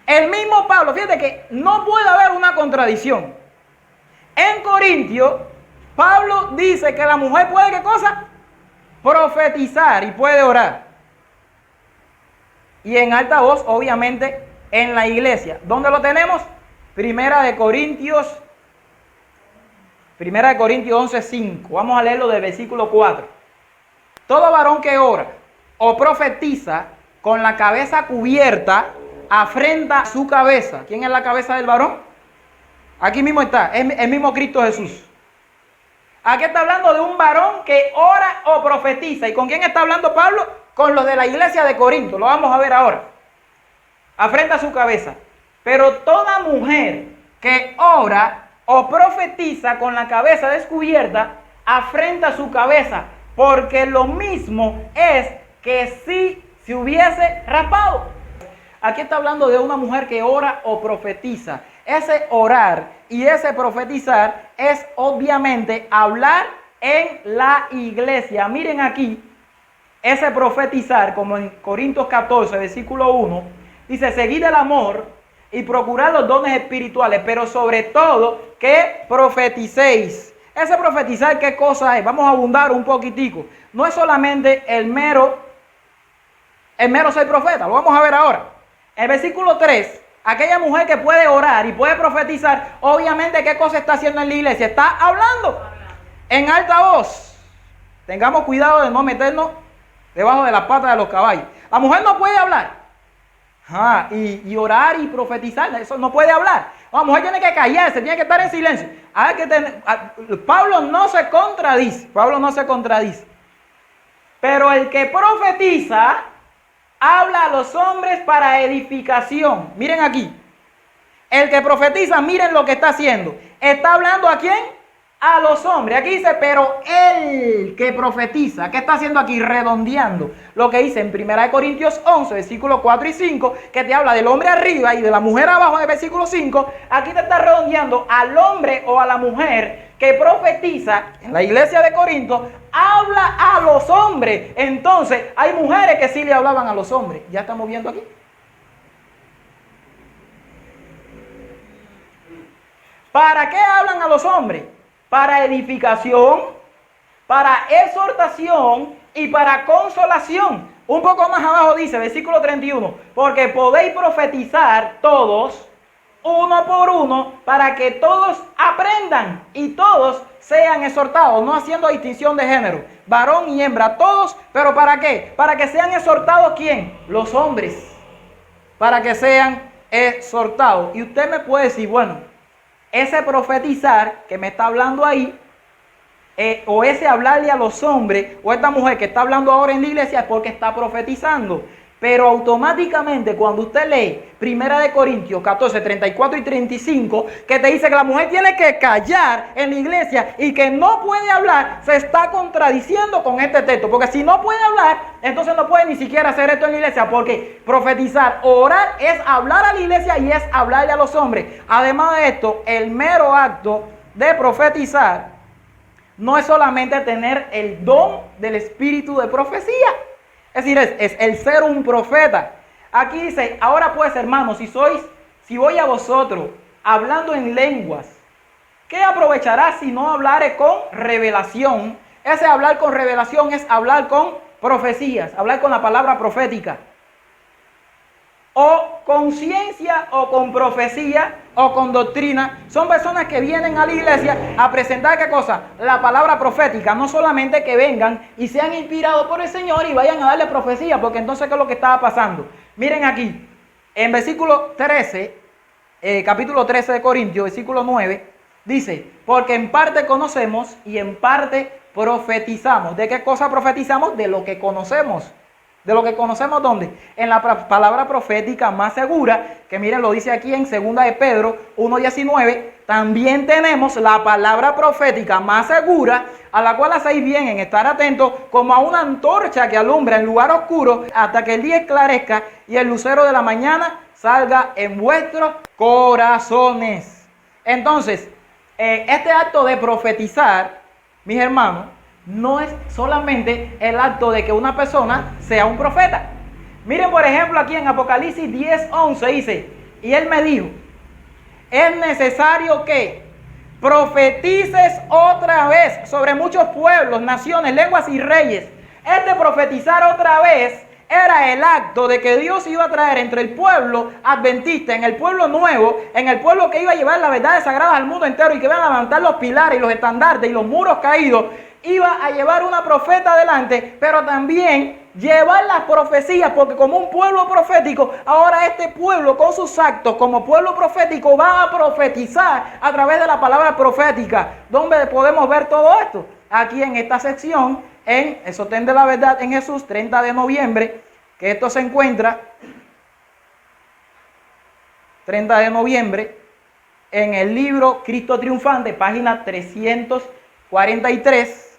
El mismo Pablo, fíjate que no puede haber una contradicción. En Corintio, Pablo dice que la mujer puede, ¿qué cosa? Profetizar y puede orar. Y en alta voz, obviamente, en la iglesia. ¿Dónde lo tenemos? Primera de Corintios 11:5. Vamos a leerlo del versículo 4. Todo varón que ora o profetiza con la cabeza cubierta afrenta su cabeza. ¿Quién es la cabeza del varón? Aquí mismo está, es el mismo Cristo Jesús. Aquí está hablando de un varón que ora o profetiza. ¿Y con quién está hablando Pablo? Con los de la iglesia de Corinto. Lo vamos a ver ahora. Afrenta su cabeza. Pero toda mujer que ora o profetiza con la cabeza descubierta, afrenta su cabeza, porque lo mismo es que si se hubiese raspado. Aquí está hablando de una mujer que ora o profetiza. Ese orar y ese profetizar es obviamente hablar en la iglesia. Miren aquí, ese profetizar, como en Corintios 14, versículo 1, dice: seguid el amor y procurad los dones espirituales, pero sobre todo que profeticéis. Ese profetizar, ¿qué cosa es? Vamos a abundar un poquitico. No es solamente el mero soy profeta, lo vamos a ver ahora. El versículo 3, aquella mujer que puede orar y puede profetizar, obviamente, ¿qué cosa está haciendo en la iglesia? Está hablando en alta voz. Tengamos cuidado de no meternos debajo de las patas de los caballos. La mujer no puede hablar. Y orar y profetizar, eso no puede hablar. La mujer tiene que callarse, tiene que estar en silencio. Pablo no se contradice. Pero el que profetiza habla a los hombres para edificación. Miren aquí. El que profetiza, miren lo que está haciendo. ¿Está hablando a quién? A los hombres. Aquí dice, pero el que profetiza, ¿qué está haciendo aquí? Redondeando lo que dice en 1 Corintios 11, versículos 4 y 5, que te habla del hombre arriba y de la mujer abajo en el versículo 5. Aquí te está redondeando al hombre o a la mujer que profetiza en la iglesia de Corinto, habla a los hombres. Entonces, hay mujeres que sí le hablaban a los hombres. Ya estamos viendo aquí. ¿Para qué hablan a los hombres? Para edificación, para exhortación y para consolación. Un poco más abajo dice, versículo 31, porque podéis profetizar todos, uno por uno, para que todos aprendan y todos sean exhortados, no haciendo distinción de género, varón y hembra, todos. ¿Pero para qué? Para que sean exhortados, ¿quién? Los hombres, para que sean exhortados. Y usted me puede decir, bueno, ese profetizar que me está hablando ahí, o ese hablarle a los hombres, o esta mujer que está hablando ahora en la iglesia, es porque está profetizando. Pero automáticamente cuando usted lee 1 Corintios 14, 34 y 35, que te dice que la mujer tiene que callar en la iglesia y que no puede hablar, se está contradiciendo con este texto. Porque si no puede hablar, entonces no puede ni siquiera hacer esto en la iglesia, porque profetizar, orar, es hablar a la iglesia y es hablarle a los hombres. Además de esto, el mero acto de profetizar no es solamente tener el don del espíritu de profecía. Es decir, es el ser un profeta. Aquí dice, ahora pues, hermanos, si voy a vosotros hablando en lenguas, ¿qué aprovechará si no hablare con revelación? Ese hablar con revelación es hablar con profecías, hablar con la palabra profética. O con ciencia, o con profecía, o con doctrina. Son personas que vienen a la iglesia a presentar, ¿qué cosa? La palabra profética. No solamente que vengan y sean inspirados por el Señor y vayan a darle profecía, porque entonces, ¿qué es lo que estaba pasando? Miren aquí, en versículo 13, capítulo 13 de Corintios, versículo 9, dice, porque en parte conocemos y en parte profetizamos. ¿De qué cosa profetizamos? De lo que conocemos. ¿De lo que conocemos dónde? En la palabra profética más segura, que miren, lo dice aquí en 2 de Pedro 1:19, también tenemos la palabra profética más segura, a la cual hacéis bien en estar atentos, como a una antorcha que alumbra en lugar oscuro, hasta que el día esclarezca y el lucero de la mañana salga en vuestros corazones. Entonces, este acto de profetizar, mis hermanos, no es solamente el acto de que una persona sea un profeta. Miren, por ejemplo, aquí en Apocalipsis 10:11 dice, y él me dijo, es necesario que profetices otra vez sobre muchos pueblos, naciones, lenguas y reyes. Este profetizar otra vez era el acto de que Dios iba a traer entre el pueblo adventista, en el pueblo nuevo, en el pueblo que iba a llevar las verdades sagradas al mundo entero y que iban a levantar los pilares y los estandartes y los muros caídos. Iba a llevar una profeta adelante, pero también llevar las profecías, porque como un pueblo profético, ahora este pueblo con sus actos como pueblo profético va a profetizar a través de la palabra profética. ¿Dónde podemos ver todo esto? Aquí en esta sección, en el Sostén de la Verdad en Jesús, 30 de noviembre, que esto se encuentra 30 de noviembre, en el libro Cristo Triunfante, página 343.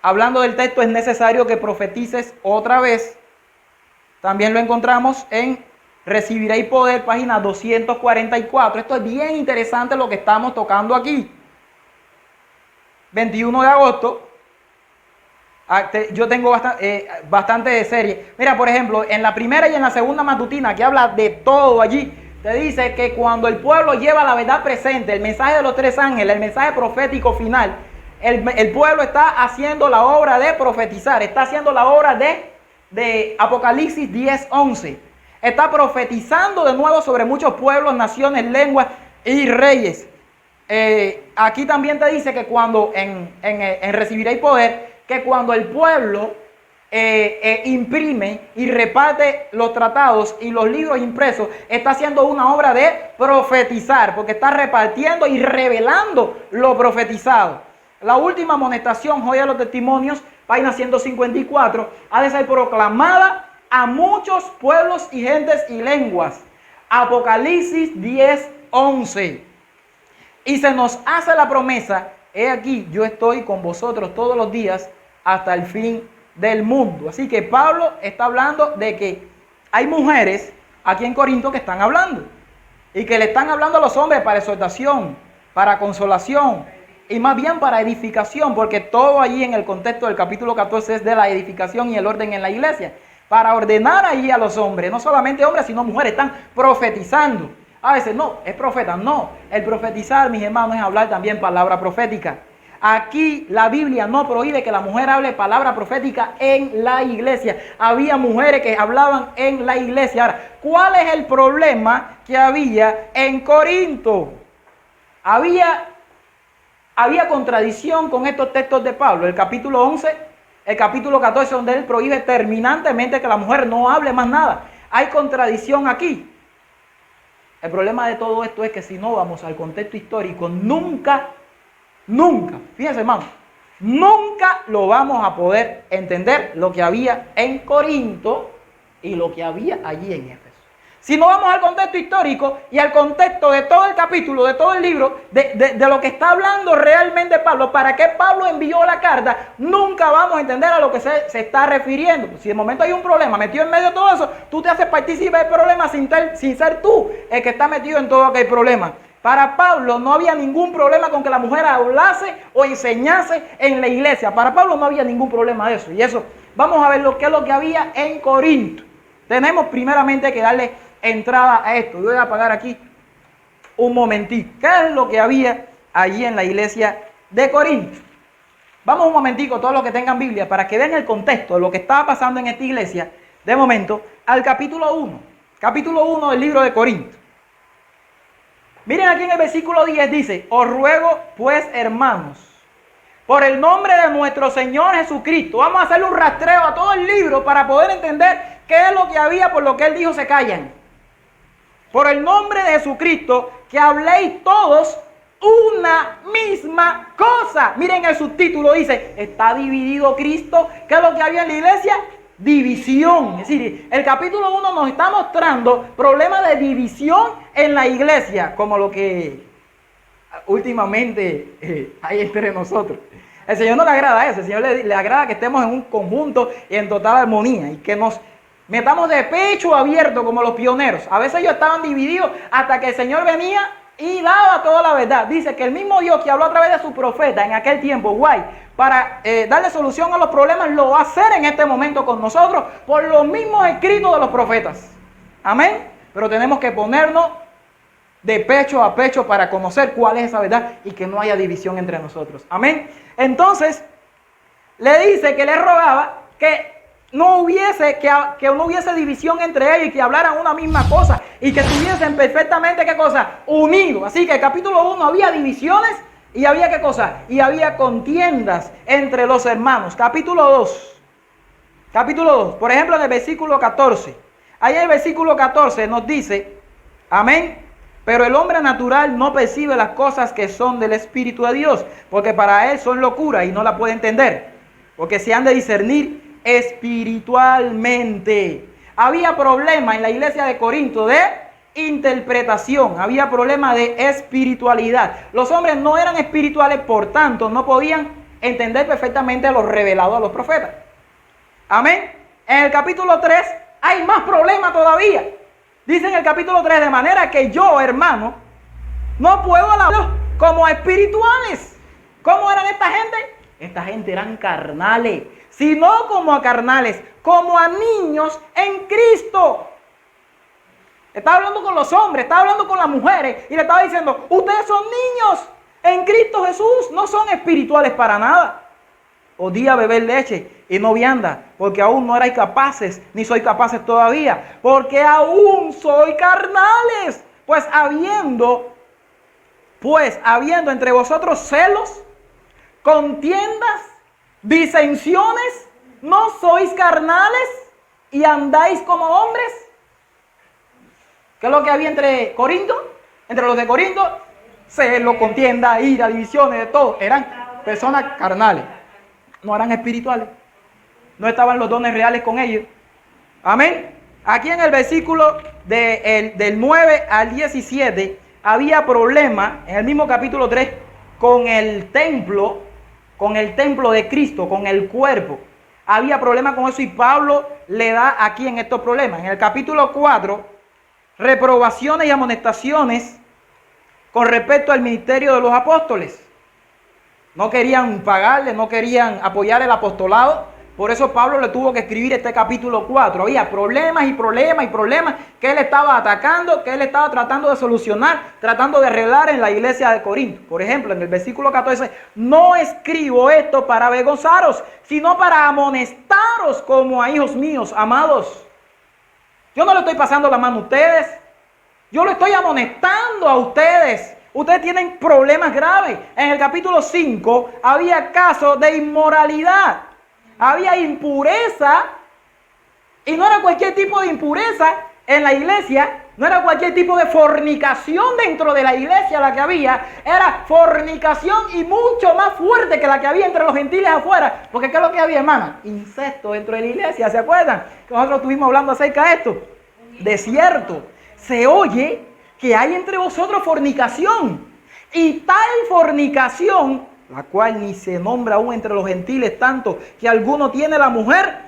Hablando del texto, es necesario que profetices otra vez. También lo encontramos en Recibiréis Poder, página 244. Esto es bien interesante lo que estamos tocando aquí. 21 de agosto. Yo tengo bastante de serie. Mira, por ejemplo, en la primera y en la segunda matutina, que habla de todo allí, te dice que cuando el pueblo lleva la verdad presente, el mensaje de los tres ángeles, el mensaje profético final, el pueblo está haciendo la obra de profetizar, está haciendo la obra de Apocalipsis 10:11. Está profetizando de nuevo sobre muchos pueblos, naciones, lenguas y reyes. Aquí también te dice que cuando en Recibiréis Poder, que cuando el pueblo imprime y reparte los tratados y los libros impresos, está haciendo una obra de profetizar, porque está repartiendo y revelando lo profetizado. La última amonestación, joya de los testimonios, página 154, ha de ser proclamada a muchos pueblos y gentes y lenguas. Apocalipsis 10:11. Y se nos hace la promesa, he aquí, yo estoy con vosotros todos los días hasta el fin del mundo. Así que Pablo está hablando de que hay mujeres aquí en Corinto que están hablando. Y que le están hablando a los hombres para exhortación, para consolación, y más bien para edificación, porque todo allí en el contexto del capítulo 14 es de la edificación y el orden en la iglesia. Para ordenar allí a los hombres, no solamente hombres, sino mujeres, están profetizando. A veces no, es profeta, no. El profetizar, mis hermanos, es hablar también palabra profética. Aquí la Biblia no prohíbe que la mujer hable palabra profética en la iglesia. Había mujeres que hablaban en la iglesia. Ahora, ¿cuál es el problema que había en Corinto? Había contradicción con estos textos de Pablo. El capítulo 11, el capítulo 14, donde él prohíbe terminantemente que la mujer no hable más nada. Hay contradicción aquí. El problema de todo esto es que si no vamos al contexto histórico, nunca, fíjense hermano, nunca lo vamos a poder entender lo que había en Corinto y lo que había allí en Éfeso. Si no vamos al contexto histórico y al contexto de todo el capítulo, de todo el libro, de lo que está hablando realmente Pablo, para qué Pablo envió la carta, nunca vamos a entender a lo que se está refiriendo. Si de momento hay un problema metido en medio de todo eso, tú te haces partícipe del problema sin ser tú el que está metido en todo aquel problema. Para Pablo no había ningún problema con que la mujer hablase o enseñase en la iglesia. Para Pablo no había ningún problema de eso. Y eso, vamos a ver qué es lo que había en Corinto. Tenemos primeramente que darle entrada a esto. Yo voy a apagar aquí un momentito. ¿Qué es lo que había allí en la iglesia de Corinto? Vamos un momentico, todos los que tengan Biblia, para que vean el contexto de lo que estaba pasando en esta iglesia, de momento, al capítulo 1. Capítulo 1 del libro de Corinto. Miren aquí en el versículo 10 dice: os ruego pues, hermanos, por el nombre de nuestro Señor Jesucristo. Vamos a hacerle un rastreo a todo el libro para poder entender qué es lo que había, por lo que él dijo se callan. Por el nombre de Jesucristo, que habléis todos una misma cosa. Miren el subtítulo, dice, ¿está dividido Cristo? ¿Qué es lo que había en la iglesia? División. Es decir, el capítulo 1 nos está mostrando problemas de división en la iglesia, como lo que últimamente hay entre nosotros. El Señor no le agrada eso, el Señor le agrada que estemos en un conjunto y en total armonía y que nos metamos de pecho abierto como los pioneros. A veces ellos estaban divididos hasta que el Señor venía y daba toda la verdad. Dice que el mismo Dios que habló a través de su profeta en aquel tiempo, para darle solución a los problemas, lo va a hacer en este momento con nosotros por los mismos escritos de los profetas. Amén. Pero tenemos que ponernos de pecho a pecho para conocer cuál es esa verdad y que no haya división entre nosotros. Amén. Entonces, le dice que le rogaba que no hubiese división entre ellos y que hablaran una misma cosa y que estuviesen perfectamente, ¿qué cosa? Unidos. Así que el capítulo 1 había divisiones y había, ¿qué cosa? Y había contiendas entre los hermanos. Capítulo 2. Capítulo 2, por ejemplo en el versículo 14. Ahí en el versículo 14 nos dice, amén, pero el hombre natural no percibe las cosas que son del Espíritu de Dios, porque para él son locura y no la puede entender, porque se han de discernir espiritualmente. Había problema en la iglesia de Corinto de interpretación, había problema de espiritualidad. Los hombres no eran espirituales, por tanto no podían entender perfectamente lo revelado a los profetas. Amén. En el capítulo 3 hay más problema todavía. Dice en el capítulo 3, de manera que yo, hermano, no puedo hablar como espirituales. ¿Cómo eran esta gente? Esta gente eran carnales, sino como a carnales, como a niños en Cristo. Estaba hablando con los hombres, estaba hablando con las mujeres y le estaba diciendo, ustedes son niños en Cristo Jesús, no son espirituales para nada. Podía beber leche y no vianda, porque aún no erais capaces, ni sois capaces todavía, porque aún sois carnales. Pues habiendo entre vosotros celos, contiendas, disensiones, ¿no sois carnales y andáis como hombres? ¿Qué es lo que había entre Corinto? Entre los de Corinto, celo, contienda, ira, divisiones, de todo. Eran personas carnales. No eran espirituales. No estaban los dones reales con ellos. Amén. Aquí en el versículo del 9 al 17 había problema, en el mismo capítulo 3, con el templo de Cristo, con el cuerpo. Había problema con eso y Pablo le da aquí en estos problemas. En el capítulo 4, reprobaciones y amonestaciones con respecto al ministerio de los apóstoles. No querían pagarle, no querían apoyar el apostolado. Por eso Pablo le tuvo que escribir este capítulo 4. Había problemas y problemas y problemas que él estaba atacando, que él estaba tratando de solucionar, tratando de arreglar en la iglesia de Corinto. Por ejemplo, en el versículo 14, no escribo esto para avergonzaros, sino para amonestaros como a hijos míos, amados. Yo no le estoy pasando la mano a ustedes. Yo lo estoy amonestando a ustedes. Ustedes tienen problemas graves. En el capítulo 5 había casos de inmoralidad. Había impureza. Y no era cualquier tipo de impureza en la iglesia. No era cualquier tipo de fornicación dentro de la iglesia la que había. Era fornicación y mucho más fuerte que la que había entre los gentiles afuera. Porque ¿qué es lo que había, hermana? Incesto dentro de la iglesia. ¿Se acuerdan? Que nosotros estuvimos hablando acerca de esto. Desierto. Se oye que hay entre vosotros fornicación, y tal fornicación, la cual ni se nombra aún entre los gentiles, tanto que alguno tiene la mujer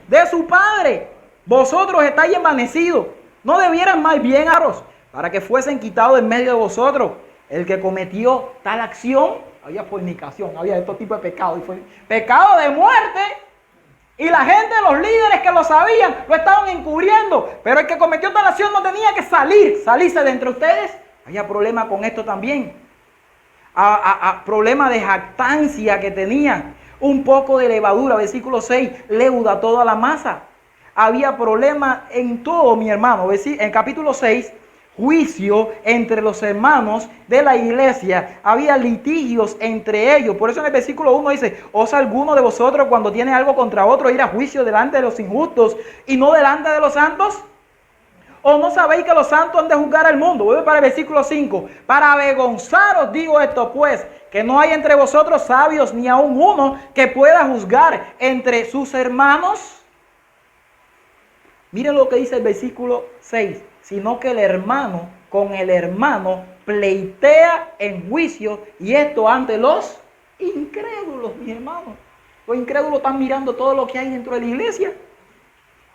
de su padre. Vosotros estáis envanecidos. No debieran más bien aros, para que fuesen quitados en medio de vosotros. El que cometió tal acción, había fornicación, había estos tipos de pecados, pecado de muerte. Y la gente, los líderes que lo sabían, lo estaban encubriendo. Pero el que cometió tal acción no tenía que salirse de entre ustedes. Había problema con esto también. Problema de jactancia que tenían. Un poco de levadura, versículo 6, leuda toda la masa. Había problema en todo, mi hermano. En capítulo 6, juicio entre los hermanos de la iglesia. Había litigios entre ellos. Por eso en el versículo 1 dice, ¿osa alguno de vosotros cuando tiene algo contra otro ir a juicio delante de los injustos y no delante de los santos? ¿O no sabéis que los santos han de juzgar al mundo? Voy para el versículo 5. Para avergonzaros digo esto pues, que no hay entre vosotros sabios ni aun uno que pueda juzgar entre sus hermanos. Miren lo que dice el versículo 6. Sino que el hermano con el hermano pleitea en juicio, y esto ante los incrédulos, mis hermanos. Los incrédulos están mirando todo lo que hay dentro de la iglesia.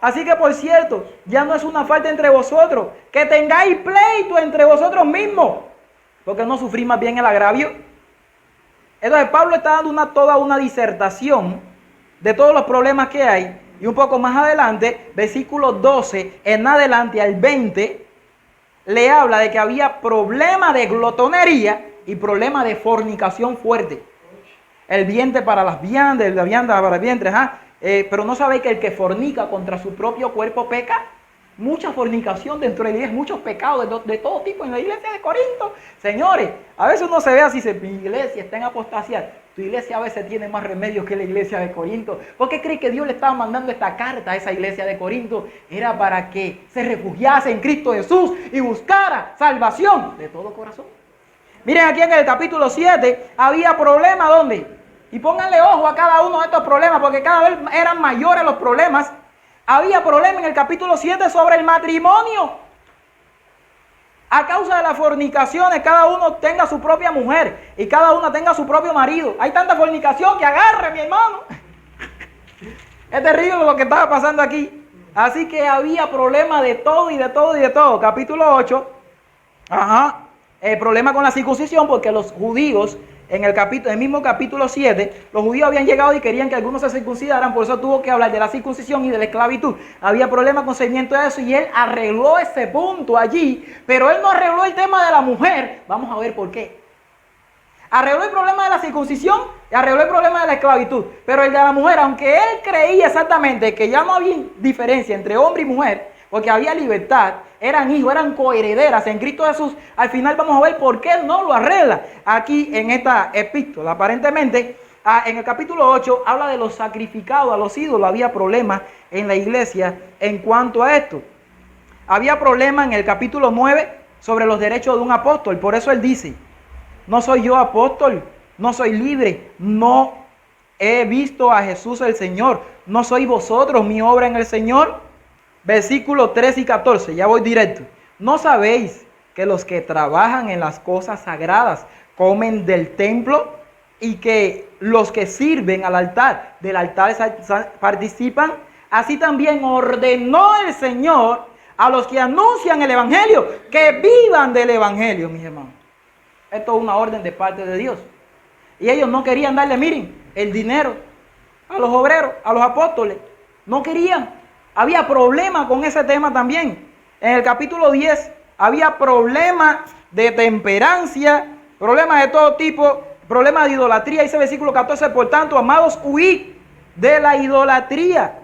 Así que, por cierto, ya no es una falta entre vosotros, que tengáis pleito entre vosotros mismos, porque no sufrís más bien el agravio. Entonces Pablo está dando toda una disertación de todos los problemas que hay. Y un poco más adelante, versículo 12 en adelante al 20, le habla de que había problema de glotonería y problema de fornicación fuerte. El vientre para las viandas, la vianda para el vientre, pero no sabéis que el que fornica contra su propio cuerpo peca. mucha fornicación dentro de la iglesia, muchos pecados de todo tipo en la iglesia de Corinto. Señores, a veces uno se ve así, dice, mi iglesia está en apostasía. Tu iglesia a veces tiene más remedios que la iglesia de Corinto. ¿Por qué cree que Dios le estaba mandando esta carta a esa iglesia de Corinto? Era para que se refugiase en Cristo Jesús y buscara salvación de todo corazón. Miren aquí en el capítulo 7, había problemas, ¿dónde? Y pónganle ojo a cada uno de estos problemas, porque cada vez eran mayores los problemas. Había problema en el capítulo 7 sobre el matrimonio. A causa de las fornicaciones, cada uno tenga su propia mujer y cada uno tenga su propio marido. Hay tanta fornicación que agarre, mi hermano. Es terrible lo que estaba pasando aquí. Así que había problema de todo y de todo y de todo. Capítulo 8. El problema con la circuncisión, porque los judíos, en el mismo capítulo 7, los judíos habían llegado y querían que algunos se circuncidaran, por eso tuvo que hablar de la circuncisión y de la esclavitud. Había problema con seguimiento de eso y él arregló ese punto allí, pero él no arregló el tema de la mujer. Vamos a ver por qué. Arregló el problema de la circuncisión y arregló el problema de la esclavitud, pero el de la mujer, aunque él creía exactamente que ya no había diferencia entre hombre y mujer, porque había libertad, eran hijos, eran coherederas en Cristo Jesús. Al final vamos a ver por qué no lo arregla aquí en esta epístola. Aparentemente, en el capítulo 8 habla de los sacrificados a los ídolos. Había problemas en la iglesia en cuanto a esto. Había problemas en el capítulo 9 sobre los derechos de un apóstol. Por eso él dice, no soy yo apóstol, no soy libre, no he visto a Jesús el Señor, no sois vosotros mi obra en el Señor. Versículos 13 y 14, ya voy directo. ¿No sabéis que los que trabajan en las cosas sagradas comen del templo y que los que sirven al altar, del altar participan? Así también ordenó el Señor a los que anuncian el evangelio que vivan del evangelio, mis hermanos. Esto es una orden de parte de Dios. Y ellos no querían darle, miren, el dinero a los obreros, a los apóstoles. No querían. Había problema con ese tema también. En el capítulo 10 había problemas de temperancia, problemas de todo tipo, problemas de idolatría. Dice el versículo 14, por tanto, amados, huid de la idolatría.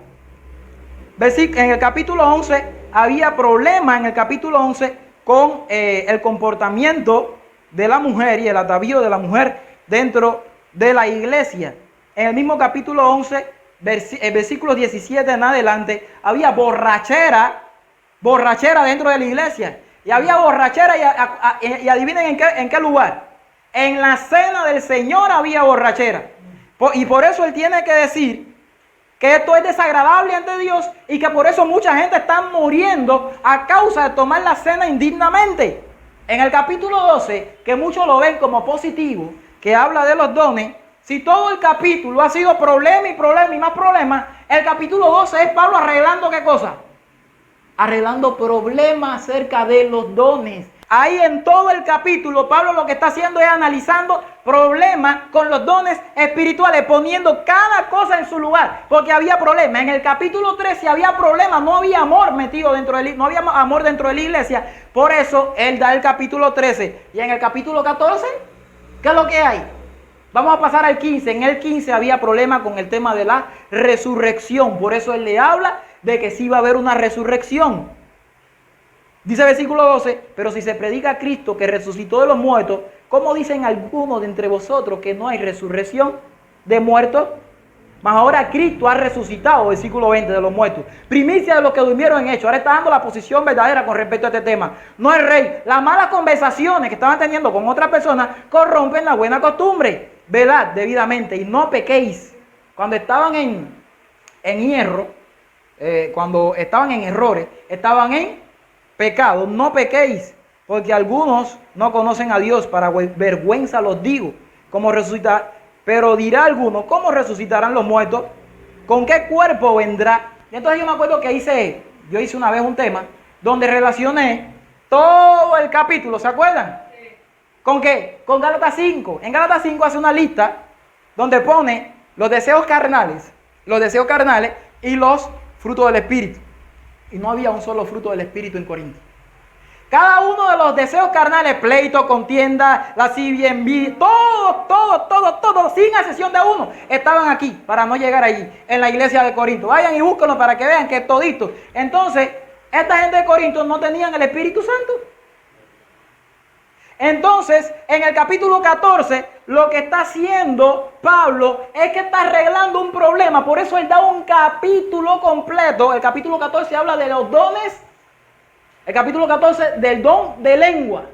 En el capítulo 11 había problemas, en el capítulo 11, con el comportamiento de la mujer y el atavío de la mujer dentro de la iglesia. En el mismo capítulo 11, versículos 17 en adelante, había borrachera dentro de la iglesia. Y había borrachera y adivinen en qué lugar. En la cena del Señor había borrachera. Y por eso él tiene que decir que esto es desagradable ante Dios y que por eso mucha gente está muriendo a causa de tomar la cena indignamente. En el capítulo 12, que muchos lo ven como positivo, que habla de los dones, si todo el capítulo ha sido problema y problema y más problemas, el capítulo 12 es Pablo arreglando ¿qué cosa? Arreglando problemas acerca de los dones. Ahí en todo el capítulo, Pablo lo que está haciendo es analizando problemas con los dones espirituales, poniendo cada cosa en su lugar, porque había problemas. En el capítulo 13 había problemas, no había amor metido dentro de no había amor dentro de la iglesia. Por eso él da el capítulo 13. Y en el capítulo 14, ¿qué es lo que hay? Vamos a pasar al 15. En el 15 había problema con el tema de la resurrección. Por eso él le habla de que sí va a haber una resurrección. Dice el versículo 12, pero si se predica a Cristo que resucitó de los muertos, ¿cómo dicen algunos de entre vosotros que no hay resurrección de muertos? Mas ahora Cristo ha resucitado, versículo 20, de los muertos. Primicia de los que durmieron en hechos. Ahora está dando la posición verdadera con respecto a este tema. No el rey. Las malas conversaciones que estaban teniendo con otras personas corrompen la buena costumbre. Velad debidamente y no pequéis. Cuando estaban en hierro, cuando estaban en errores, estaban en pecado, no pequéis, porque algunos no conocen a Dios, para vergüenza los digo, cómo resucitar. Pero dirá alguno, ¿cómo resucitarán los muertos? ¿Con qué cuerpo vendrá? Y entonces yo me acuerdo que yo hice una vez un tema donde relacioné todo el capítulo, ¿se acuerdan? Sí. ¿Con qué? Con Gálatas 5. En Gálatas 5 hace una lista donde pone los deseos carnales y los frutos del Espíritu. Y no había un solo fruto del Espíritu en Corinto. Cada uno de los deseos carnales, pleito, contienda, lascivia, envidia, todo, sin excepción de uno, estaban aquí para no llegar allí, en la iglesia de Corinto. Vayan y búsquenlo para que vean que es todito. Entonces, Esta gente de Corinto no tenían el Espíritu Santo. Entonces, en el capítulo 14, lo que está haciendo Pablo es que está arreglando un problema. Por eso él da un capítulo completo. El capítulo 14 habla de los dones. El capítulo 14 del don de lengua.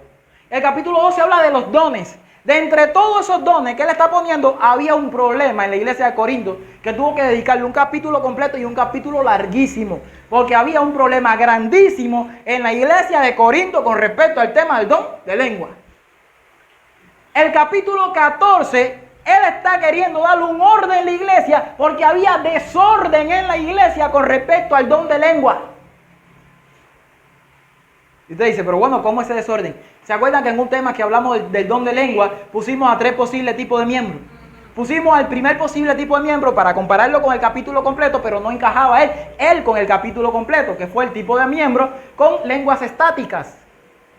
El capítulo 12 habla de los dones. De entre todos esos dones que él está poniendo, había un problema en la iglesia de Corinto que tuvo que dedicarle un capítulo completo y un capítulo larguísimo. Porque había un problema grandísimo en la iglesia de Corinto con respecto al tema del don de lengua. El capítulo 14, él está queriendo darle un orden en la iglesia porque había desorden en la iglesia con respecto al don de lengua. Y usted dice, pero bueno, ¿cómo ese desorden? ¿Se acuerdan que en un tema que hablamos del don de lengua pusimos a 3 posibles tipos de miembros? Pusimos al primer posible tipo de miembro para compararlo con el capítulo completo, pero no encajaba él con el capítulo completo, que fue el tipo de miembro con lenguas estáticas.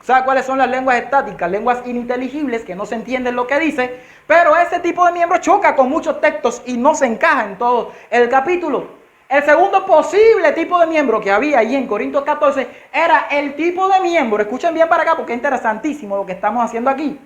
¿Sabe cuáles son las lenguas estáticas? Lenguas ininteligibles que no se entiende lo que dice, pero ese tipo de miembro choca con muchos textos y no se encaja en todo el capítulo. El segundo posible tipo de miembro que había ahí en Corintios 14 era el tipo de miembro, escuchen bien para acá porque es interesantísimo lo que estamos haciendo aquí.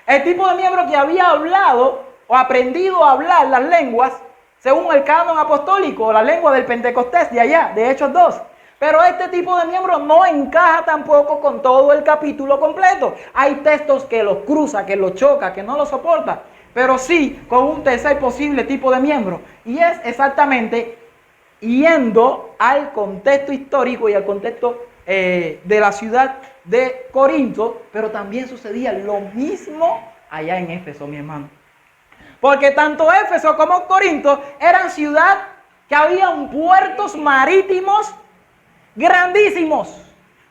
El tipo de miembro que había hablado o aprendido a hablar las lenguas según el canon apostólico, la lengua del Pentecostés de allá, de Hechos 2. Pero este tipo de miembro no encaja tampoco con todo el capítulo completo. Hay textos que los cruza, que los choca, que no los soporta, pero sí con un tercer posible tipo de miembro. Y es exactamente yendo al contexto histórico y al contexto de la ciudad de Corinto, pero también sucedía lo mismo allá en Éfeso, mi hermano. Porque tanto Éfeso como Corinto eran ciudad que habían puertos marítimos grandísimos,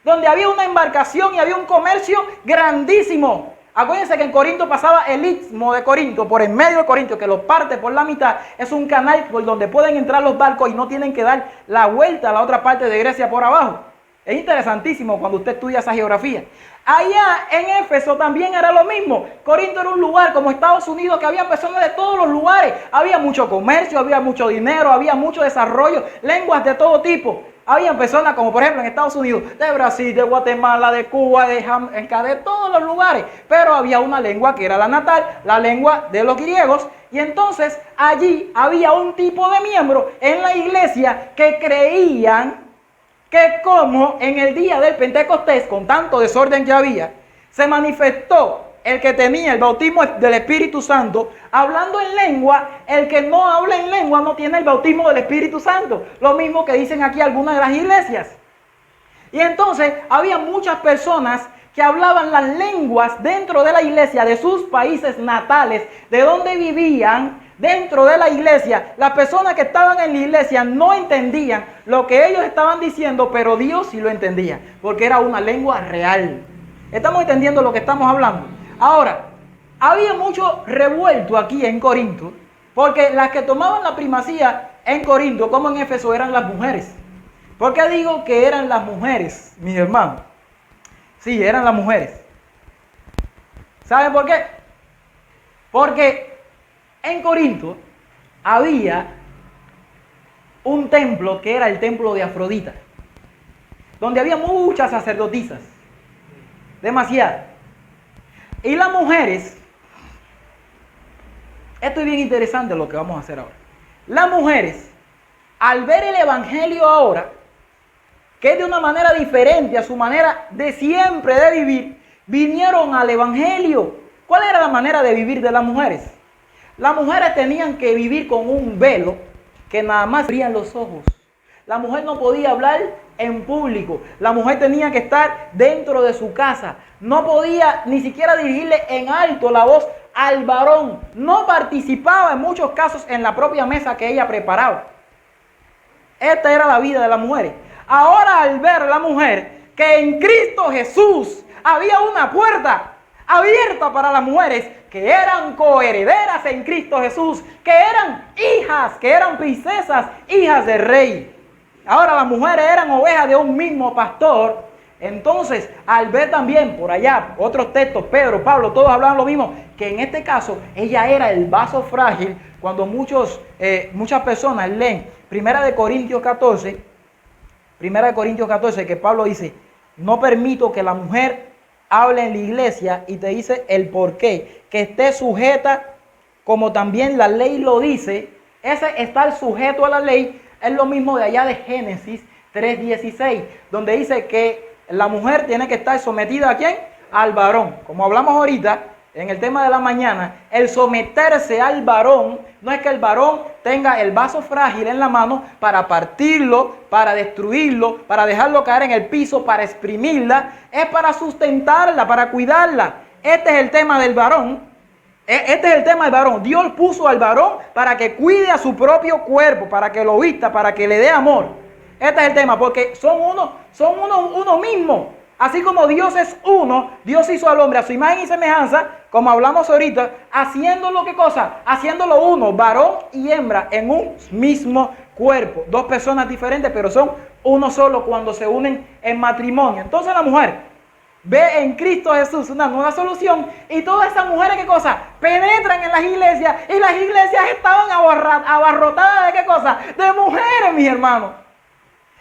donde había una embarcación y había un comercio grandísimo. Acuérdense que en Corinto pasaba el istmo de Corinto, por en medio de Corinto, que lo parte por la mitad. Es un canal por donde pueden entrar los barcos y no tienen que dar la vuelta a la otra parte de Grecia por abajo. Es interesantísimo cuando usted estudia esa geografía. Allá en Éfeso también era lo mismo. Corinto era un lugar como Estados Unidos que había personas de todos los lugares. Había mucho comercio, había mucho dinero, había mucho desarrollo, lenguas de todo tipo. Habían personas como por ejemplo en Estados Unidos, de Brasil, de Guatemala, de Cuba, de Jamaica, de todos los lugares. Pero había una lengua que era la natal, la lengua de los griegos. Y entonces allí había un tipo de miembro en la iglesia que creían que como en el día del Pentecostés, con tanto desorden que había, se manifestó el que tenía el bautismo del Espíritu Santo, hablando en lengua, el que no habla en lengua no tiene el bautismo del Espíritu Santo. Lo mismo que dicen aquí algunas de las iglesias. Y entonces había muchas personas que hablaban las lenguas dentro de la iglesia de sus países natales, de donde vivían. Dentro de la iglesia, las personas que estaban en la iglesia no entendían lo que ellos estaban diciendo, pero Dios sí lo entendía, porque era una lengua real. ¿Estamos entendiendo lo que estamos hablando? Ahora, había mucho revuelto aquí en Corinto, porque las que tomaban la primacía en Corinto, como en Éfeso, eran las mujeres. ¿Por qué digo que eran las mujeres, mis hermanos? Sí, eran las mujeres. ¿Saben por qué? Porque en Corinto había un templo que era el templo de Afrodita, donde había muchas sacerdotisas, demasiadas. Y las mujeres, esto es bien interesante lo que vamos a hacer ahora. Las mujeres, al ver el evangelio ahora, que es de una manera diferente a su manera de siempre de vivir, vinieron al evangelio. ¿Cuál era la manera de vivir de las mujeres? Las mujeres tenían que vivir con un velo que nada más abrían los ojos. La mujer no podía hablar en público. La mujer tenía que estar dentro de su casa. No podía ni siquiera dirigirle en alto la voz al varón. No participaba en muchos casos en la propia mesa que ella preparaba. Esta era la vida de las mujeres. Ahora al ver la mujer que en Cristo Jesús había una puerta abierta para las mujeres que eran coherederas en Cristo Jesús, que eran hijas, que eran princesas, hijas del rey. Ahora las mujeres eran ovejas de un mismo pastor. Entonces, al ver también por allá otros textos, Pedro, Pablo, todos hablaban lo mismo, que en este caso ella era el vaso frágil. Cuando muchas personas leen 1 Corintios 14, Primera de Corintios 14, que Pablo dice, no permito que la mujer hable en la iglesia, y te dice el por qué, que esté sujeta como también la ley lo dice. Ese estar sujeto a la ley es lo mismo de allá de Génesis 3:16, donde dice que la mujer tiene que estar sometida ¿a quién? Al varón. Como hablamos ahorita en el tema de la mañana, el someterse al varón no es que el varón tenga el vaso frágil en la mano para partirlo, para destruirlo, para dejarlo caer en el piso, para exprimirla, es para sustentarla, para cuidarla. Este es el tema del varón. Este es el tema del varón. Dios puso al varón para que cuide a su propio cuerpo, para que lo vista, para que le dé amor. Este es el tema, porque son uno mismo. Así como Dios es uno, Dios hizo al hombre a su imagen y semejanza, como hablamos ahorita, haciéndolo ¿qué cosa? Haciéndolo uno, varón y hembra, en un mismo cuerpo. Dos personas diferentes, pero son uno solo cuando se unen en matrimonio. Entonces la mujer ve en Cristo Jesús una nueva solución, y todas esas mujeres ¿qué cosa? Penetran en las iglesias, y las iglesias estaban abarrotadas ¿de qué cosa? De mujeres, mis hermanos.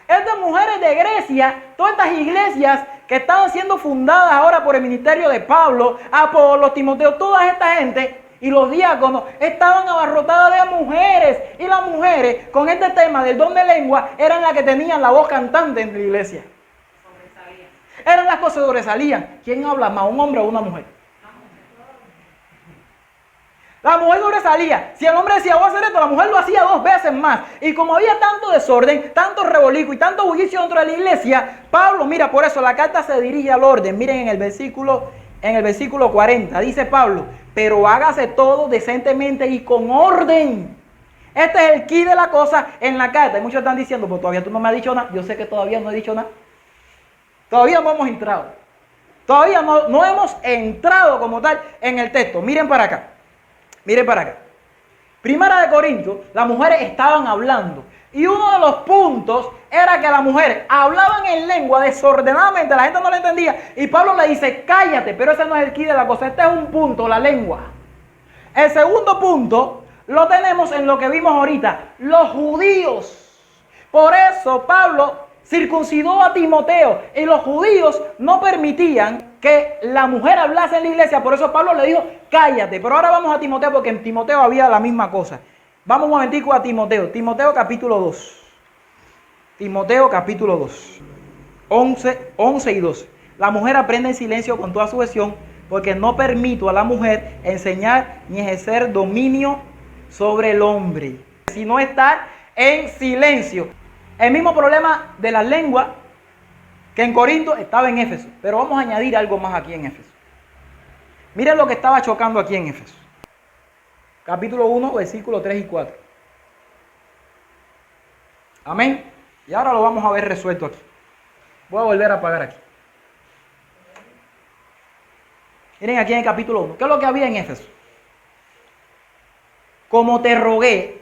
Estas mujeres de Grecia, todas estas iglesias que estaban siendo fundadas ahora por el ministerio de Pablo, Apolo, Timoteo, toda esta gente y los diáconos estaban abarrotadas de mujeres. Y las mujeres con este tema del don de lengua eran las que tenían la voz cantante en la iglesia. Eran las que sobresalían. ¿Quién habla más, un hombre o una mujer? La mujer sobresalía. Si el hombre decía voy a hacer esto, la mujer lo hacía 2 veces más. Y como había tanto desorden, tanto rebolico y tanto bullicio dentro de la iglesia, Pablo, mira, por eso la carta se dirige al orden. Miren en el versículo 40, dice Pablo, pero hágase todo decentemente y con orden. Este es el key de la cosa en la carta. Y muchos están diciendo, pues todavía tú no me has dicho nada. Yo sé que todavía no he dicho nada. Todavía no hemos entrado. Todavía no hemos entrado como tal en el texto. Miren para acá. Miren para acá. Primera de Corintios, las mujeres estaban hablando. Y uno de los puntos era que las mujeres hablaban en lengua desordenadamente, la gente no la entendía. Y Pablo le dice, cállate, pero ese no es el key de la cosa. Este es un punto, la lengua. El segundo punto lo tenemos en lo que vimos ahorita, los judíos. Por eso Pablo circuncidó a Timoteo, y los judíos no permitían que la mujer hablase en la iglesia. Por eso Pablo le dijo, cállate. Pero ahora vamos a Timoteo, porque en Timoteo había la misma cosa. Vamos un momentico a Timoteo. Timoteo capítulo 2. Timoteo capítulo 2. 11 y 12. La mujer aprende en silencio con toda sujeción, porque no permito a la mujer enseñar ni ejercer dominio sobre el hombre, sino estar en silencio. El mismo problema de la lengua que en Corinto estaba en Éfeso. Pero vamos a añadir algo más aquí en Éfeso. Miren lo que estaba chocando aquí en Éfeso. Capítulo 1, versículos 3 y 4. Amén. Y ahora lo vamos a ver resuelto aquí. Voy a volver a apagar aquí. Miren aquí en el capítulo 1. ¿Qué es lo que había en Éfeso? Como te rogué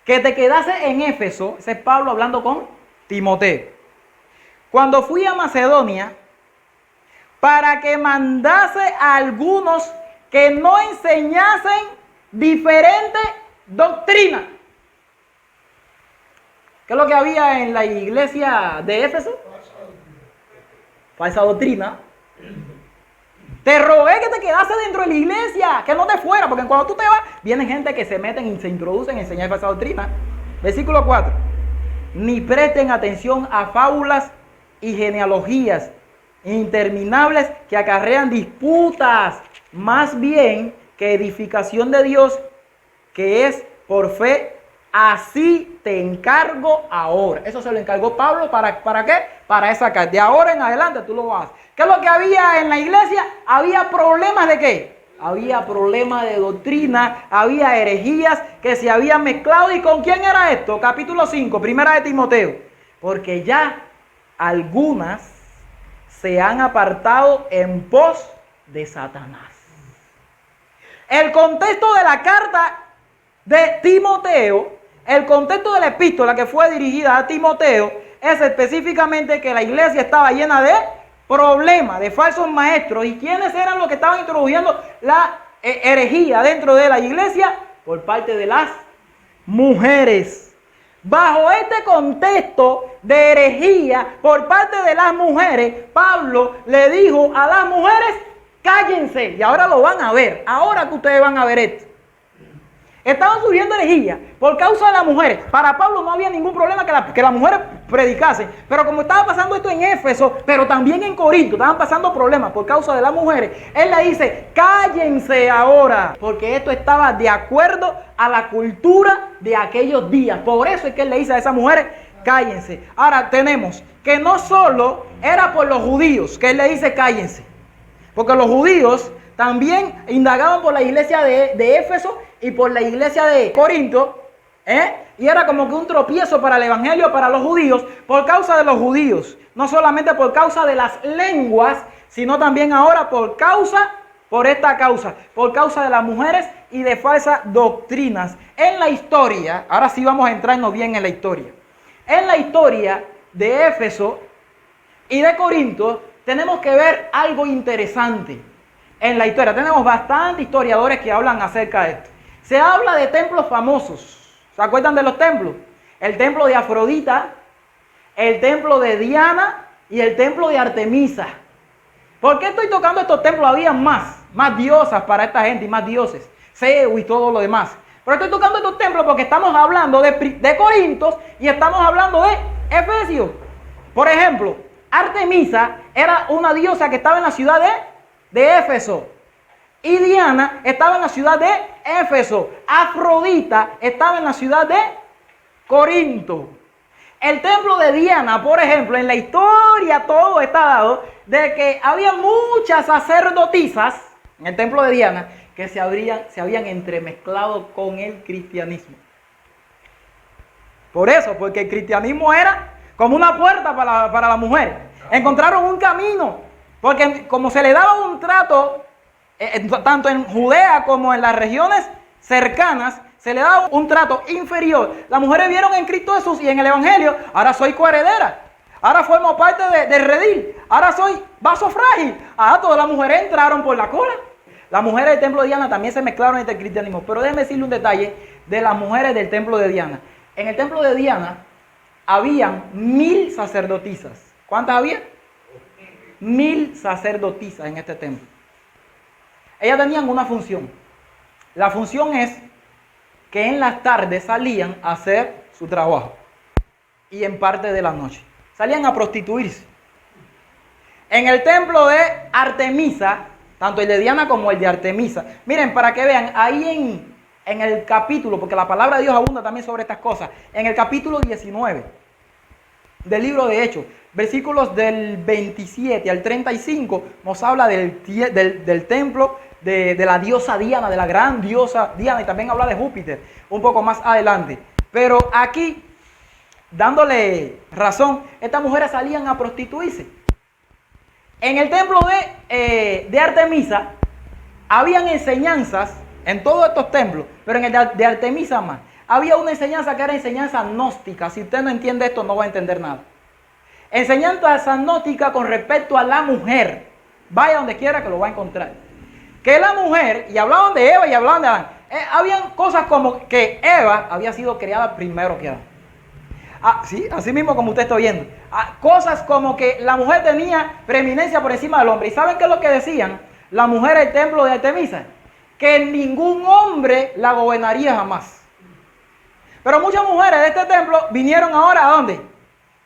que te quedase en Éfeso, ese es Pablo hablando con Timoteo, cuando fui a Macedonia, para que mandase a algunos que no enseñasen diferente doctrina. ¿Qué es lo que había en la iglesia de Éfeso? Falsa doctrina. Te rogué que te quedase dentro de la iglesia, que no te fuera, porque cuando tú te vas, vienen gente que se meten y se introducen a enseñar falsa doctrina. Versículo 4. Ni presten atención a fábulas y genealogías interminables que acarrean disputas, más bien que edificación de Dios, que es por fe. Así te encargo ahora. Eso se lo encargó Pablo, ¿para qué? Para esa carta. De ahora en adelante tú lo vas a hacer. ¿Qué es lo que había en la iglesia? Había problemas de ¿qué? Había problemas de doctrina, había herejías que se habían mezclado. ¿Y con quién era esto? Capítulo 5, primera de Timoteo. Porque ya algunas se han apartado en pos de Satanás. El contexto de la carta de Timoteo, el contexto de la epístola que fue dirigida a Timoteo, es específicamente que la iglesia estaba llena de problemas, de falsos maestros. ¿Y quiénes eran los que estaban introduciendo la herejía dentro de la iglesia? Por parte de las mujeres. Bajo este contexto de herejía por parte de las mujeres, Pablo le dijo a las mujeres, cállense. Y ahora lo van a ver. Ahora que ustedes van a ver esto. Estaban surgiendo herejías por causa de las mujeres. Para Pablo no había ningún problema que las mujeres predicasen. Pero como estaba pasando esto en Éfeso, pero también en Corinto, estaban pasando problemas por causa de las mujeres. Él le dice, cállense ahora. Porque esto estaba de acuerdo a la cultura de aquellos días. Por eso es que él le dice a esas mujeres, cállense. Ahora tenemos que no solo era por los judíos que él le dice cállense. Porque los judíos también indagaban por la iglesia de Éfeso y por la iglesia de Corinto, y era como que un tropiezo para el evangelio, para los judíos, por causa de los judíos. No solamente por causa de las lenguas, sino también ahora por esta causa, por causa de las mujeres y de falsas doctrinas. En la historia, ahora sí vamos a entrarnos bien en la historia. En la historia de Éfeso y de Corinto, tenemos que ver algo interesante. En la historia tenemos bastantes historiadores que hablan acerca de esto. Se habla de templos famosos. ¿Se acuerdan de los templos? El templo de Afrodita, el templo de Diana y el templo de Artemisa. ¿Por qué estoy tocando estos templos? Había más diosas para esta gente y más dioses. Zeus y todo lo demás. Pero estoy tocando estos templos porque estamos hablando de Corintios y estamos hablando de Efesios. Por ejemplo, Artemisa era una diosa que estaba en la ciudad de Éfeso. Y Diana estaba en la ciudad de Éfeso. Afrodita estaba en la ciudad de Corinto. El templo de Diana, por ejemplo, en la historia todo está dado de que había muchas sacerdotisas en el templo de Diana que se habían entremezclado con el cristianismo. Por eso, porque el cristianismo era como una puerta para la mujer. Encontraron un camino, porque como se le daba un trato tanto en Judea como en las regiones cercanas, se le daba un trato inferior. Las mujeres vieron en Cristo Jesús y en el Evangelio, ahora soy coheredera, ahora formo parte del redil, ahora soy vaso frágil. Todas las mujeres entraron por la cola. Las mujeres del templo de Diana también se mezclaron en este cristianismo. Pero déjeme decirle un detalle de las mujeres del templo de Diana. En el templo de Diana habían 1000 sacerdotisas. ¿Cuántas había? 1000 sacerdotisas en este templo. Ellas tenían una función. La función es que en las tardes salían a hacer su trabajo. Y en parte de la noche. Salían a prostituirse. En el templo de Artemisa, tanto el de Diana como el de Artemisa. Miren, para que vean, ahí en el capítulo, porque la palabra de Dios abunda también sobre estas cosas. En el capítulo 19 del libro de Hechos, versículos del 27 al 35, nos habla del templo de la diosa Diana, de la gran diosa Diana, y también habla de Júpiter, un poco más adelante. Pero aquí, dándole razón, estas mujeres salían a prostituirse. En el templo de Artemisa, habían enseñanzas, en todos estos templos, pero en el de Artemisa más, había una enseñanza que era enseñanza gnóstica. Si usted no entiende esto, no va a entender nada. Enseñanza gnóstica con respecto a la mujer. Vaya donde quiera que lo va a encontrar. Que la mujer, y hablaban de Eva y hablaban de Adán, habían cosas como que Eva había sido creada primero que Adán. Sí, así mismo como usted está viendo. Cosas como que la mujer tenía preeminencia por encima del hombre. ¿Y saben qué es lo que decían las mujeres del templo de Artemisa? Que ningún hombre la gobernaría jamás. Pero muchas mujeres de este templo vinieron ahora ¿a dónde?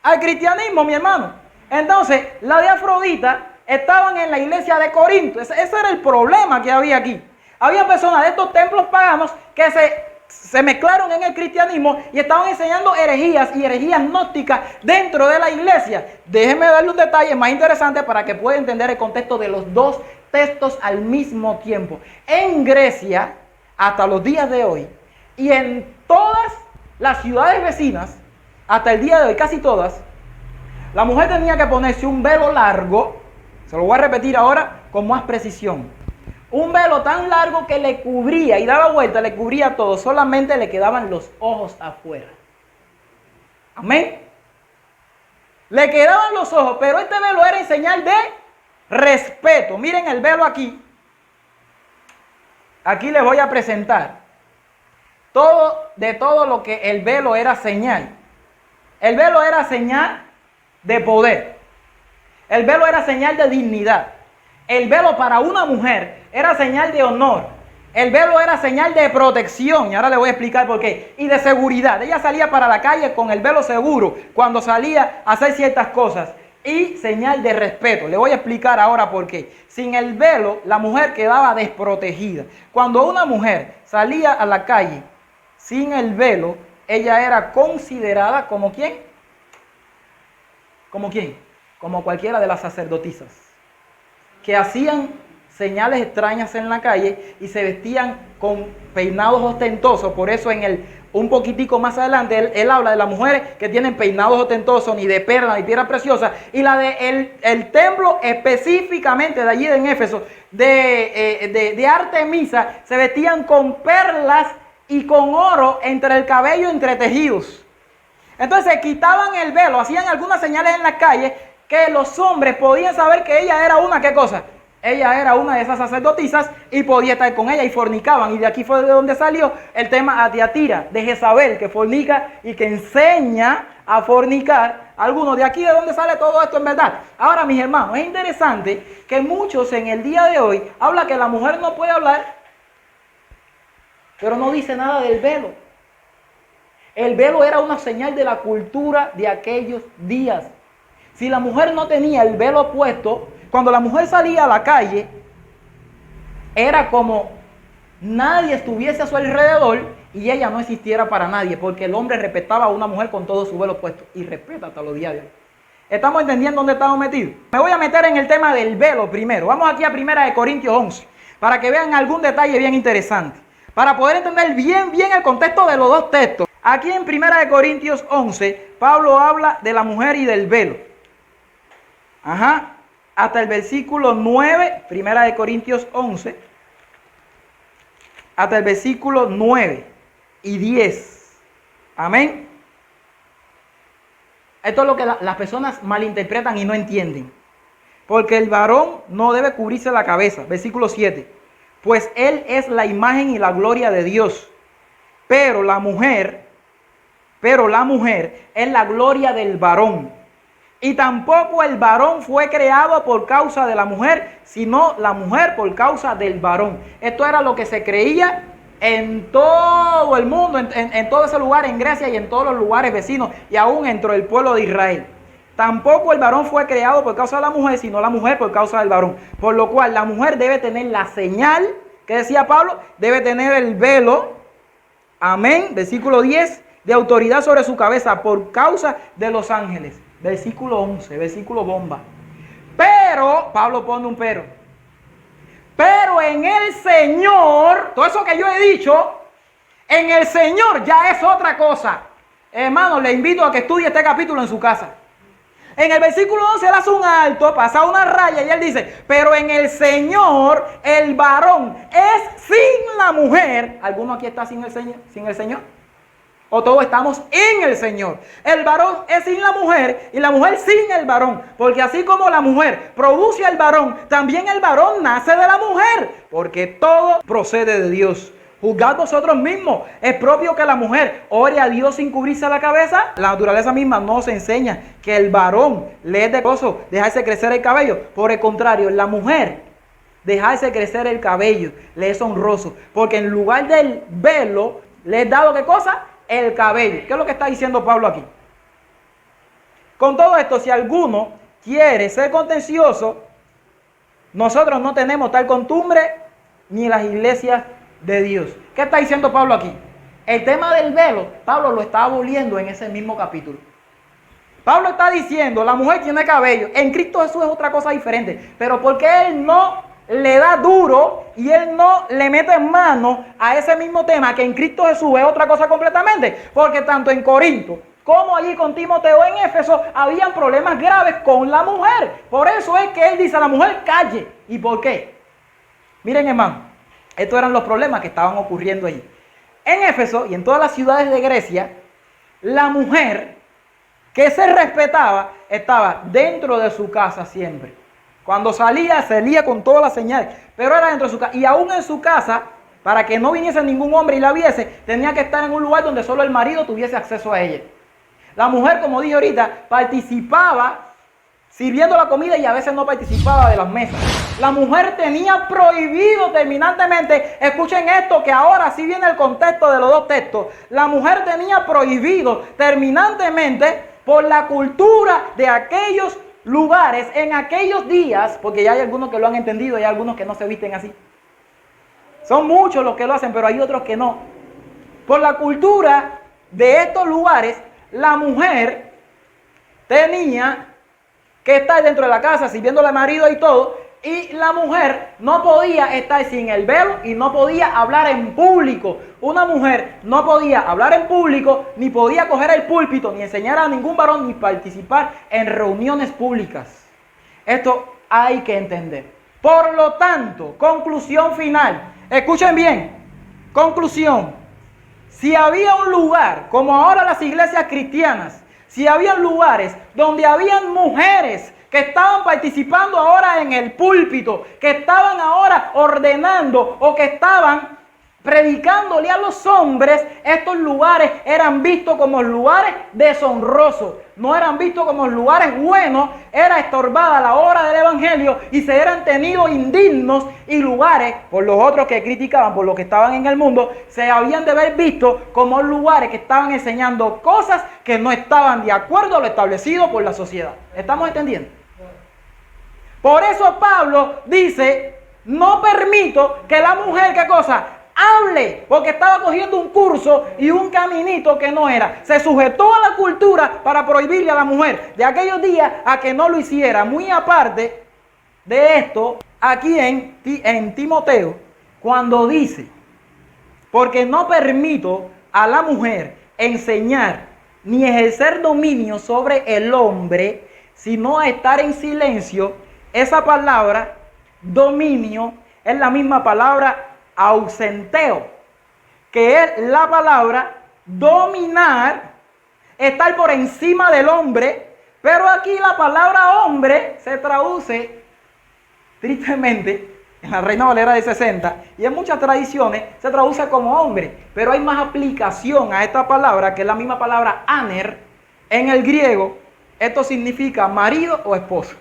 Al cristianismo, mi hermano. Entonces, la de Afrodita estaban en la iglesia de Corinto. Ese era el problema que había aquí. Había personas de estos templos paganos que se mezclaron en el cristianismo y estaban enseñando herejías y herejías gnósticas dentro de la iglesia. Déjenme darle un detalle más interesante para que pueda entender el contexto de los dos textos al mismo tiempo. En Grecia, hasta los días de hoy, y en todas las ciudades vecinas, hasta el día de hoy, casi todas, la mujer tenía que ponerse un velo largo. Se lo voy a repetir ahora con más precisión. Un velo tan largo que le cubría y daba vuelta, le cubría todo. Solamente le quedaban los ojos afuera. Amén. Le quedaban los ojos, pero este velo era en señal de respeto. Miren el velo aquí. Aquí les voy a presentar. de todo lo que el velo era señal. El velo era señal de poder. El velo era señal de dignidad. El velo para una mujer era señal de honor. El velo era señal de protección, y ahora le voy a explicar por qué, y de seguridad. Ella salía para la calle con el velo seguro cuando salía a hacer ciertas cosas, y señal de respeto. Le voy a explicar ahora por qué. Sin el velo, la mujer quedaba desprotegida. Cuando una mujer salía a la calle sin el velo, ella era considerada como ¿quién? ¿Como quién? Como cualquiera de las sacerdotisas, que hacían señales extrañas en la calle y se vestían con peinados ostentosos. Por eso un poquitico más adelante él habla de las mujeres que tienen peinados ostentosos, ni de perlas ni piedras preciosas, y la de el templo específicamente de allí en Éfeso de Artemisa, se vestían con perlas y con oro entre el cabello entretejidos. Entonces quitaban el velo, hacían algunas señales en la calle que los hombres podían saber que ella era una, ¿qué cosa? Ella era una de esas sacerdotisas y podía estar con ella, y fornicaban. Y de aquí fue de donde salió el tema de Atira, de Jezabel, que fornica y que enseña a fornicar. Algunos de aquí de donde sale todo esto en verdad. Ahora, mis hermanos, es interesante que muchos en el día de hoy hablan que la mujer no puede hablar, pero no dice nada del velo. El velo era una señal de la cultura de aquellos días. Si la mujer no tenía el velo puesto, cuando la mujer salía a la calle, era como nadie estuviese a su alrededor y ella no existiera para nadie, porque el hombre respetaba a una mujer con todo su velo puesto, y respeta hasta los días de hoy. ¿Estamos entendiendo dónde estamos metidos? Me voy a meter en el tema del velo primero. Vamos aquí a 1 Corintios 11, para que vean algún detalle bien interesante, para poder entender bien el contexto de los dos textos. Aquí en 1 Corintios 11, Pablo habla de la mujer y del velo. Hasta el versículo 9, 1 Corintios 11, hasta el versículo 9 y 10. Amén. Esto es lo que las personas malinterpretan y no entienden. Porque el varón no debe cubrirse la cabeza. Versículo 7. Pues él es la imagen y la gloria de Dios. Pero la mujer es la gloria del varón. Y tampoco el varón fue creado por causa de la mujer, sino la mujer por causa del varón. Esto era lo que se creía en todo el mundo, en todo ese lugar, en Grecia y en todos los lugares vecinos, y aún dentro del pueblo de Israel. Tampoco el varón fue creado por causa de la mujer, sino la mujer por causa del varón. Por lo cual la mujer debe tener la señal, que decía Pablo, debe tener el velo, amén, versículo 10, de autoridad sobre su cabeza por causa de los ángeles. Versículo 11, versículo bomba. Pero, Pablo pone un pero. Pero en el Señor, todo eso que yo he dicho, en el Señor ya es otra cosa. Hermano, le invito a que estudie este capítulo en su casa. En el versículo 11 él hace un alto, pasa una raya y él dice, pero en el Señor el varón es sin la mujer. ¿Alguno aquí está sin el Señor? ¿Sin el Señor? ¿O todos estamos en el Señor? El varón es sin la mujer y la mujer sin el varón. Porque así como la mujer produce al varón, también el varón nace de la mujer. Porque todo procede de Dios. Juzgad vosotros mismos. ¿Es propio que la mujer ore a Dios sin cubrirse la cabeza? La naturaleza misma nos enseña que el varón le es de gozo dejarse crecer el cabello. Por el contrario, la mujer dejarse crecer el cabello le es honroso. Porque en lugar del velo le es dado ¿qué cosa? El cabello. ¿Qué es lo que está diciendo Pablo aquí? Con todo esto, si alguno quiere ser contencioso, nosotros no tenemos tal costumbre ni las iglesias de Dios. ¿Qué está diciendo Pablo aquí? El tema del velo, Pablo lo está aboliendo en ese mismo capítulo. Pablo está diciendo, la mujer tiene cabello. En Cristo Jesús es otra cosa diferente. Pero porque él no le da duro y él no le mete mano a ese mismo tema, que en Cristo Jesús es otra cosa completamente. Porque tanto en Corinto como allí con Timoteo en Éfeso habían problemas graves con la mujer. Por eso es que él dice a la mujer calle. ¿Y por qué? Miren, hermano, estos eran los problemas que estaban ocurriendo allí. En Éfeso y en todas las ciudades de Grecia, la mujer que se respetaba estaba dentro de su casa siempre. Cuando salía con todas las señales, pero era dentro de su casa. Y aún en su casa para que no viniese ningún hombre y la viese, tenía que estar en un lugar donde solo el marido tuviese acceso a ella. La mujer, como dije ahorita, participaba sirviendo la comida y a veces no participaba de las mesas. La mujer tenía prohibido terminantemente, escuchen esto que ahora sí viene el contexto de los dos textos, la mujer tenía prohibido terminantemente por la cultura de aquellos lugares, en aquellos días, porque ya hay algunos que lo han entendido y hay algunos que no se visten así. Son muchos los que lo hacen, pero hay otros que no. Por la cultura de estos lugares, la mujer tenía que estar dentro de la casa sirviéndole al marido y todo, y la mujer no podía estar sin el velo y no podía hablar en público. Una mujer no podía hablar en público, ni podía coger el púlpito, ni enseñar a ningún varón, ni participar en reuniones públicas. Esto hay que entender. Por lo tanto, conclusión final. Escuchen bien, conclusión. Si había un lugar, como ahora las iglesias cristianas, si había lugares donde habían mujeres que estaban participando ahora en el púlpito, que estaban ahora ordenando o que estaban predicándole a los hombres, estos lugares eran vistos como lugares deshonrosos, no eran vistos como lugares buenos, era estorbada la obra del evangelio y se eran tenidos indignos, y lugares, por los otros que criticaban, por los que estaban en el mundo, se habían de haber visto como lugares que estaban enseñando cosas que no estaban de acuerdo a lo establecido por la sociedad. ¿Estamos entendiendo? Por eso Pablo dice, no permito que la mujer, ¿qué cosa? Hable, porque estaba cogiendo un curso y un caminito que no era. Se sujetó a la cultura para prohibirle a la mujer de aquellos días a que no lo hiciera. Muy aparte de esto, aquí en Timoteo, cuando dice, porque no permito a la mujer enseñar ni ejercer dominio sobre el hombre, sino a estar en silencio, esa palabra, dominio, es la misma palabra ausenteo, que es la palabra dominar, estar por encima del hombre, pero aquí la palabra hombre se traduce, tristemente, en la Reina Valera de 60, y en muchas tradiciones se traduce como hombre, pero hay más aplicación a esta palabra, que es la misma palabra aner, en el griego. Esto significa marido o esposo.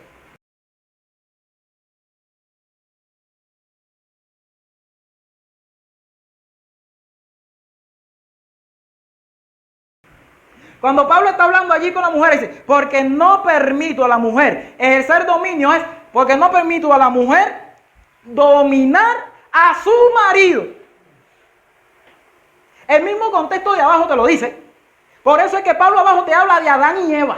Cuando Pablo está hablando allí con la mujer, dice, porque no permito a la mujer ejercer dominio, es porque no permito a la mujer dominar a su marido. El mismo contexto de abajo te lo dice. Por eso es que Pablo abajo te habla de Adán y Eva.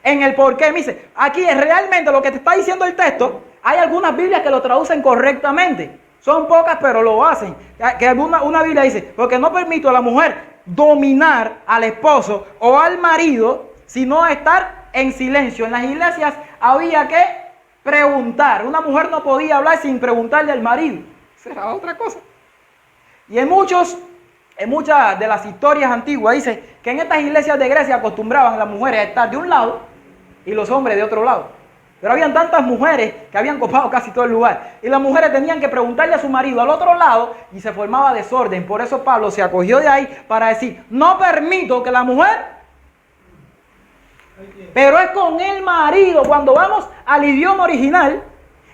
En el porqué, me dice, aquí es realmente lo que te está diciendo el texto. Hay algunas Biblias que lo traducen correctamente. Son pocas, pero lo hacen. Que una Biblia dice, porque no permito a la mujer dominar al esposo o al marido, sino estar en silencio. En las iglesias había que preguntar. Una mujer no podía hablar sin preguntarle al marido. Esa era otra cosa. Y en muchas de las historias antiguas dice que en estas iglesias de Grecia acostumbraban las mujeres a estar de un lado y los hombres de otro lado. Pero habían tantas mujeres que habían copado casi todo el lugar. Y las mujeres tenían que preguntarle a su marido al otro lado y se formaba desorden. Por eso Pablo se acogió de ahí para decir, no permito que la mujer, pero es con el marido. Cuando vamos al idioma original,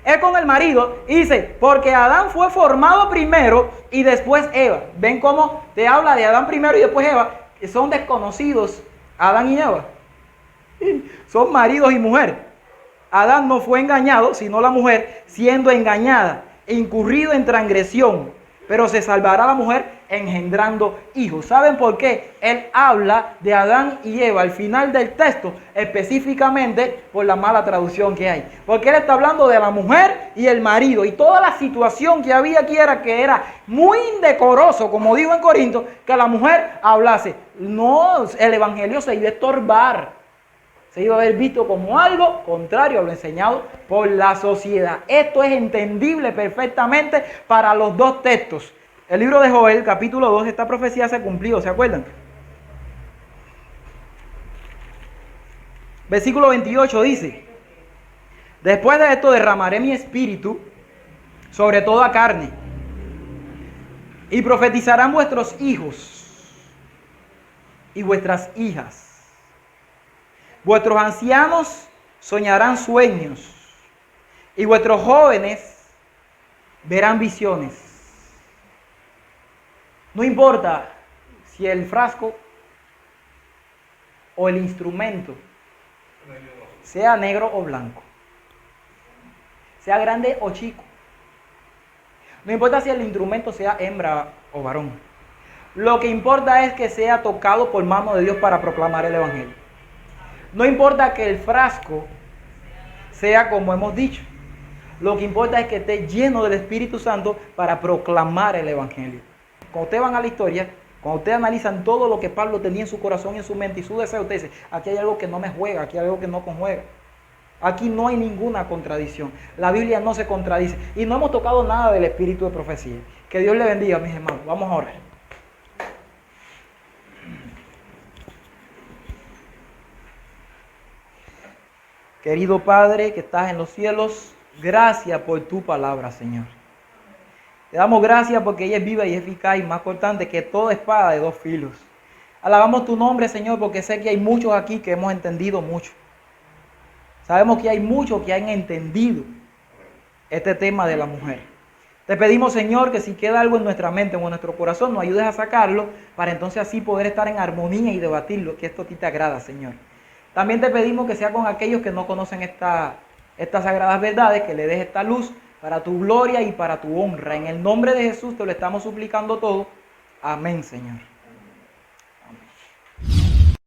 es con el marido. Y dice, porque Adán fue formado primero y después Eva. ¿Ven cómo te habla de Adán primero y después Eva? Que son desconocidos Adán y Eva. Son maridos y mujer. Adán no fue engañado, sino la mujer siendo engañada, incurrido en transgresión. Pero se salvará la mujer engendrando hijos. ¿Saben por qué? Él habla de Adán y Eva al final del texto, específicamente por la mala traducción que hay. Porque él está hablando de la mujer y el marido. Y toda la situación que había aquí era que era muy indecoroso, como digo en Corinto, que la mujer hablase. No, el evangelio se iba a estorbar. Se iba a haber visto como algo contrario a lo enseñado por la sociedad. Esto es entendible perfectamente para los dos textos. El libro de Joel, capítulo 2, esta profecía se cumplió, ¿se acuerdan? Versículo 28 dice, después de esto derramaré mi espíritu sobre toda carne. Y profetizarán vuestros hijos y vuestras hijas. Vuestros ancianos soñarán sueños y vuestros jóvenes verán visiones. No importa si el frasco o el instrumento sea negro o blanco, sea grande o chico. No importa si el instrumento sea hembra o varón. Lo que importa es que sea tocado por mano de Dios para proclamar el Evangelio. No importa que el frasco sea como hemos dicho. Lo que importa es que esté lleno del Espíritu Santo para proclamar el Evangelio. Cuando ustedes van a la historia, cuando ustedes analizan todo lo que Pablo tenía en su corazón y en su mente y su deseo, ustedes dicen, aquí hay algo que no me juega, aquí hay algo que no conjuega. Aquí no hay ninguna contradicción. La Biblia no se contradice. Y no hemos tocado nada del espíritu de profecía. Que Dios le bendiga, mis hermanos. Vamos a orar. Querido Padre que estás en los cielos, gracias por tu palabra, Señor. Te damos gracias porque ella es viva y eficaz y más cortante que toda espada de dos filos. Alabamos tu nombre, Señor, porque sé que hay muchos aquí que hemos entendido mucho. Sabemos que hay muchos que han entendido este tema de la mujer. Te pedimos, Señor, que si queda algo en nuestra mente o en nuestro corazón, nos ayudes a sacarlo para entonces así poder estar en armonía y debatirlo, que esto a ti te agrada, Señor. También te pedimos que sea con aquellos que no conocen estas sagradas verdades, que le des esta luz para tu gloria y para tu honra. En el nombre de Jesús te lo estamos suplicando todo. Amén, Señor.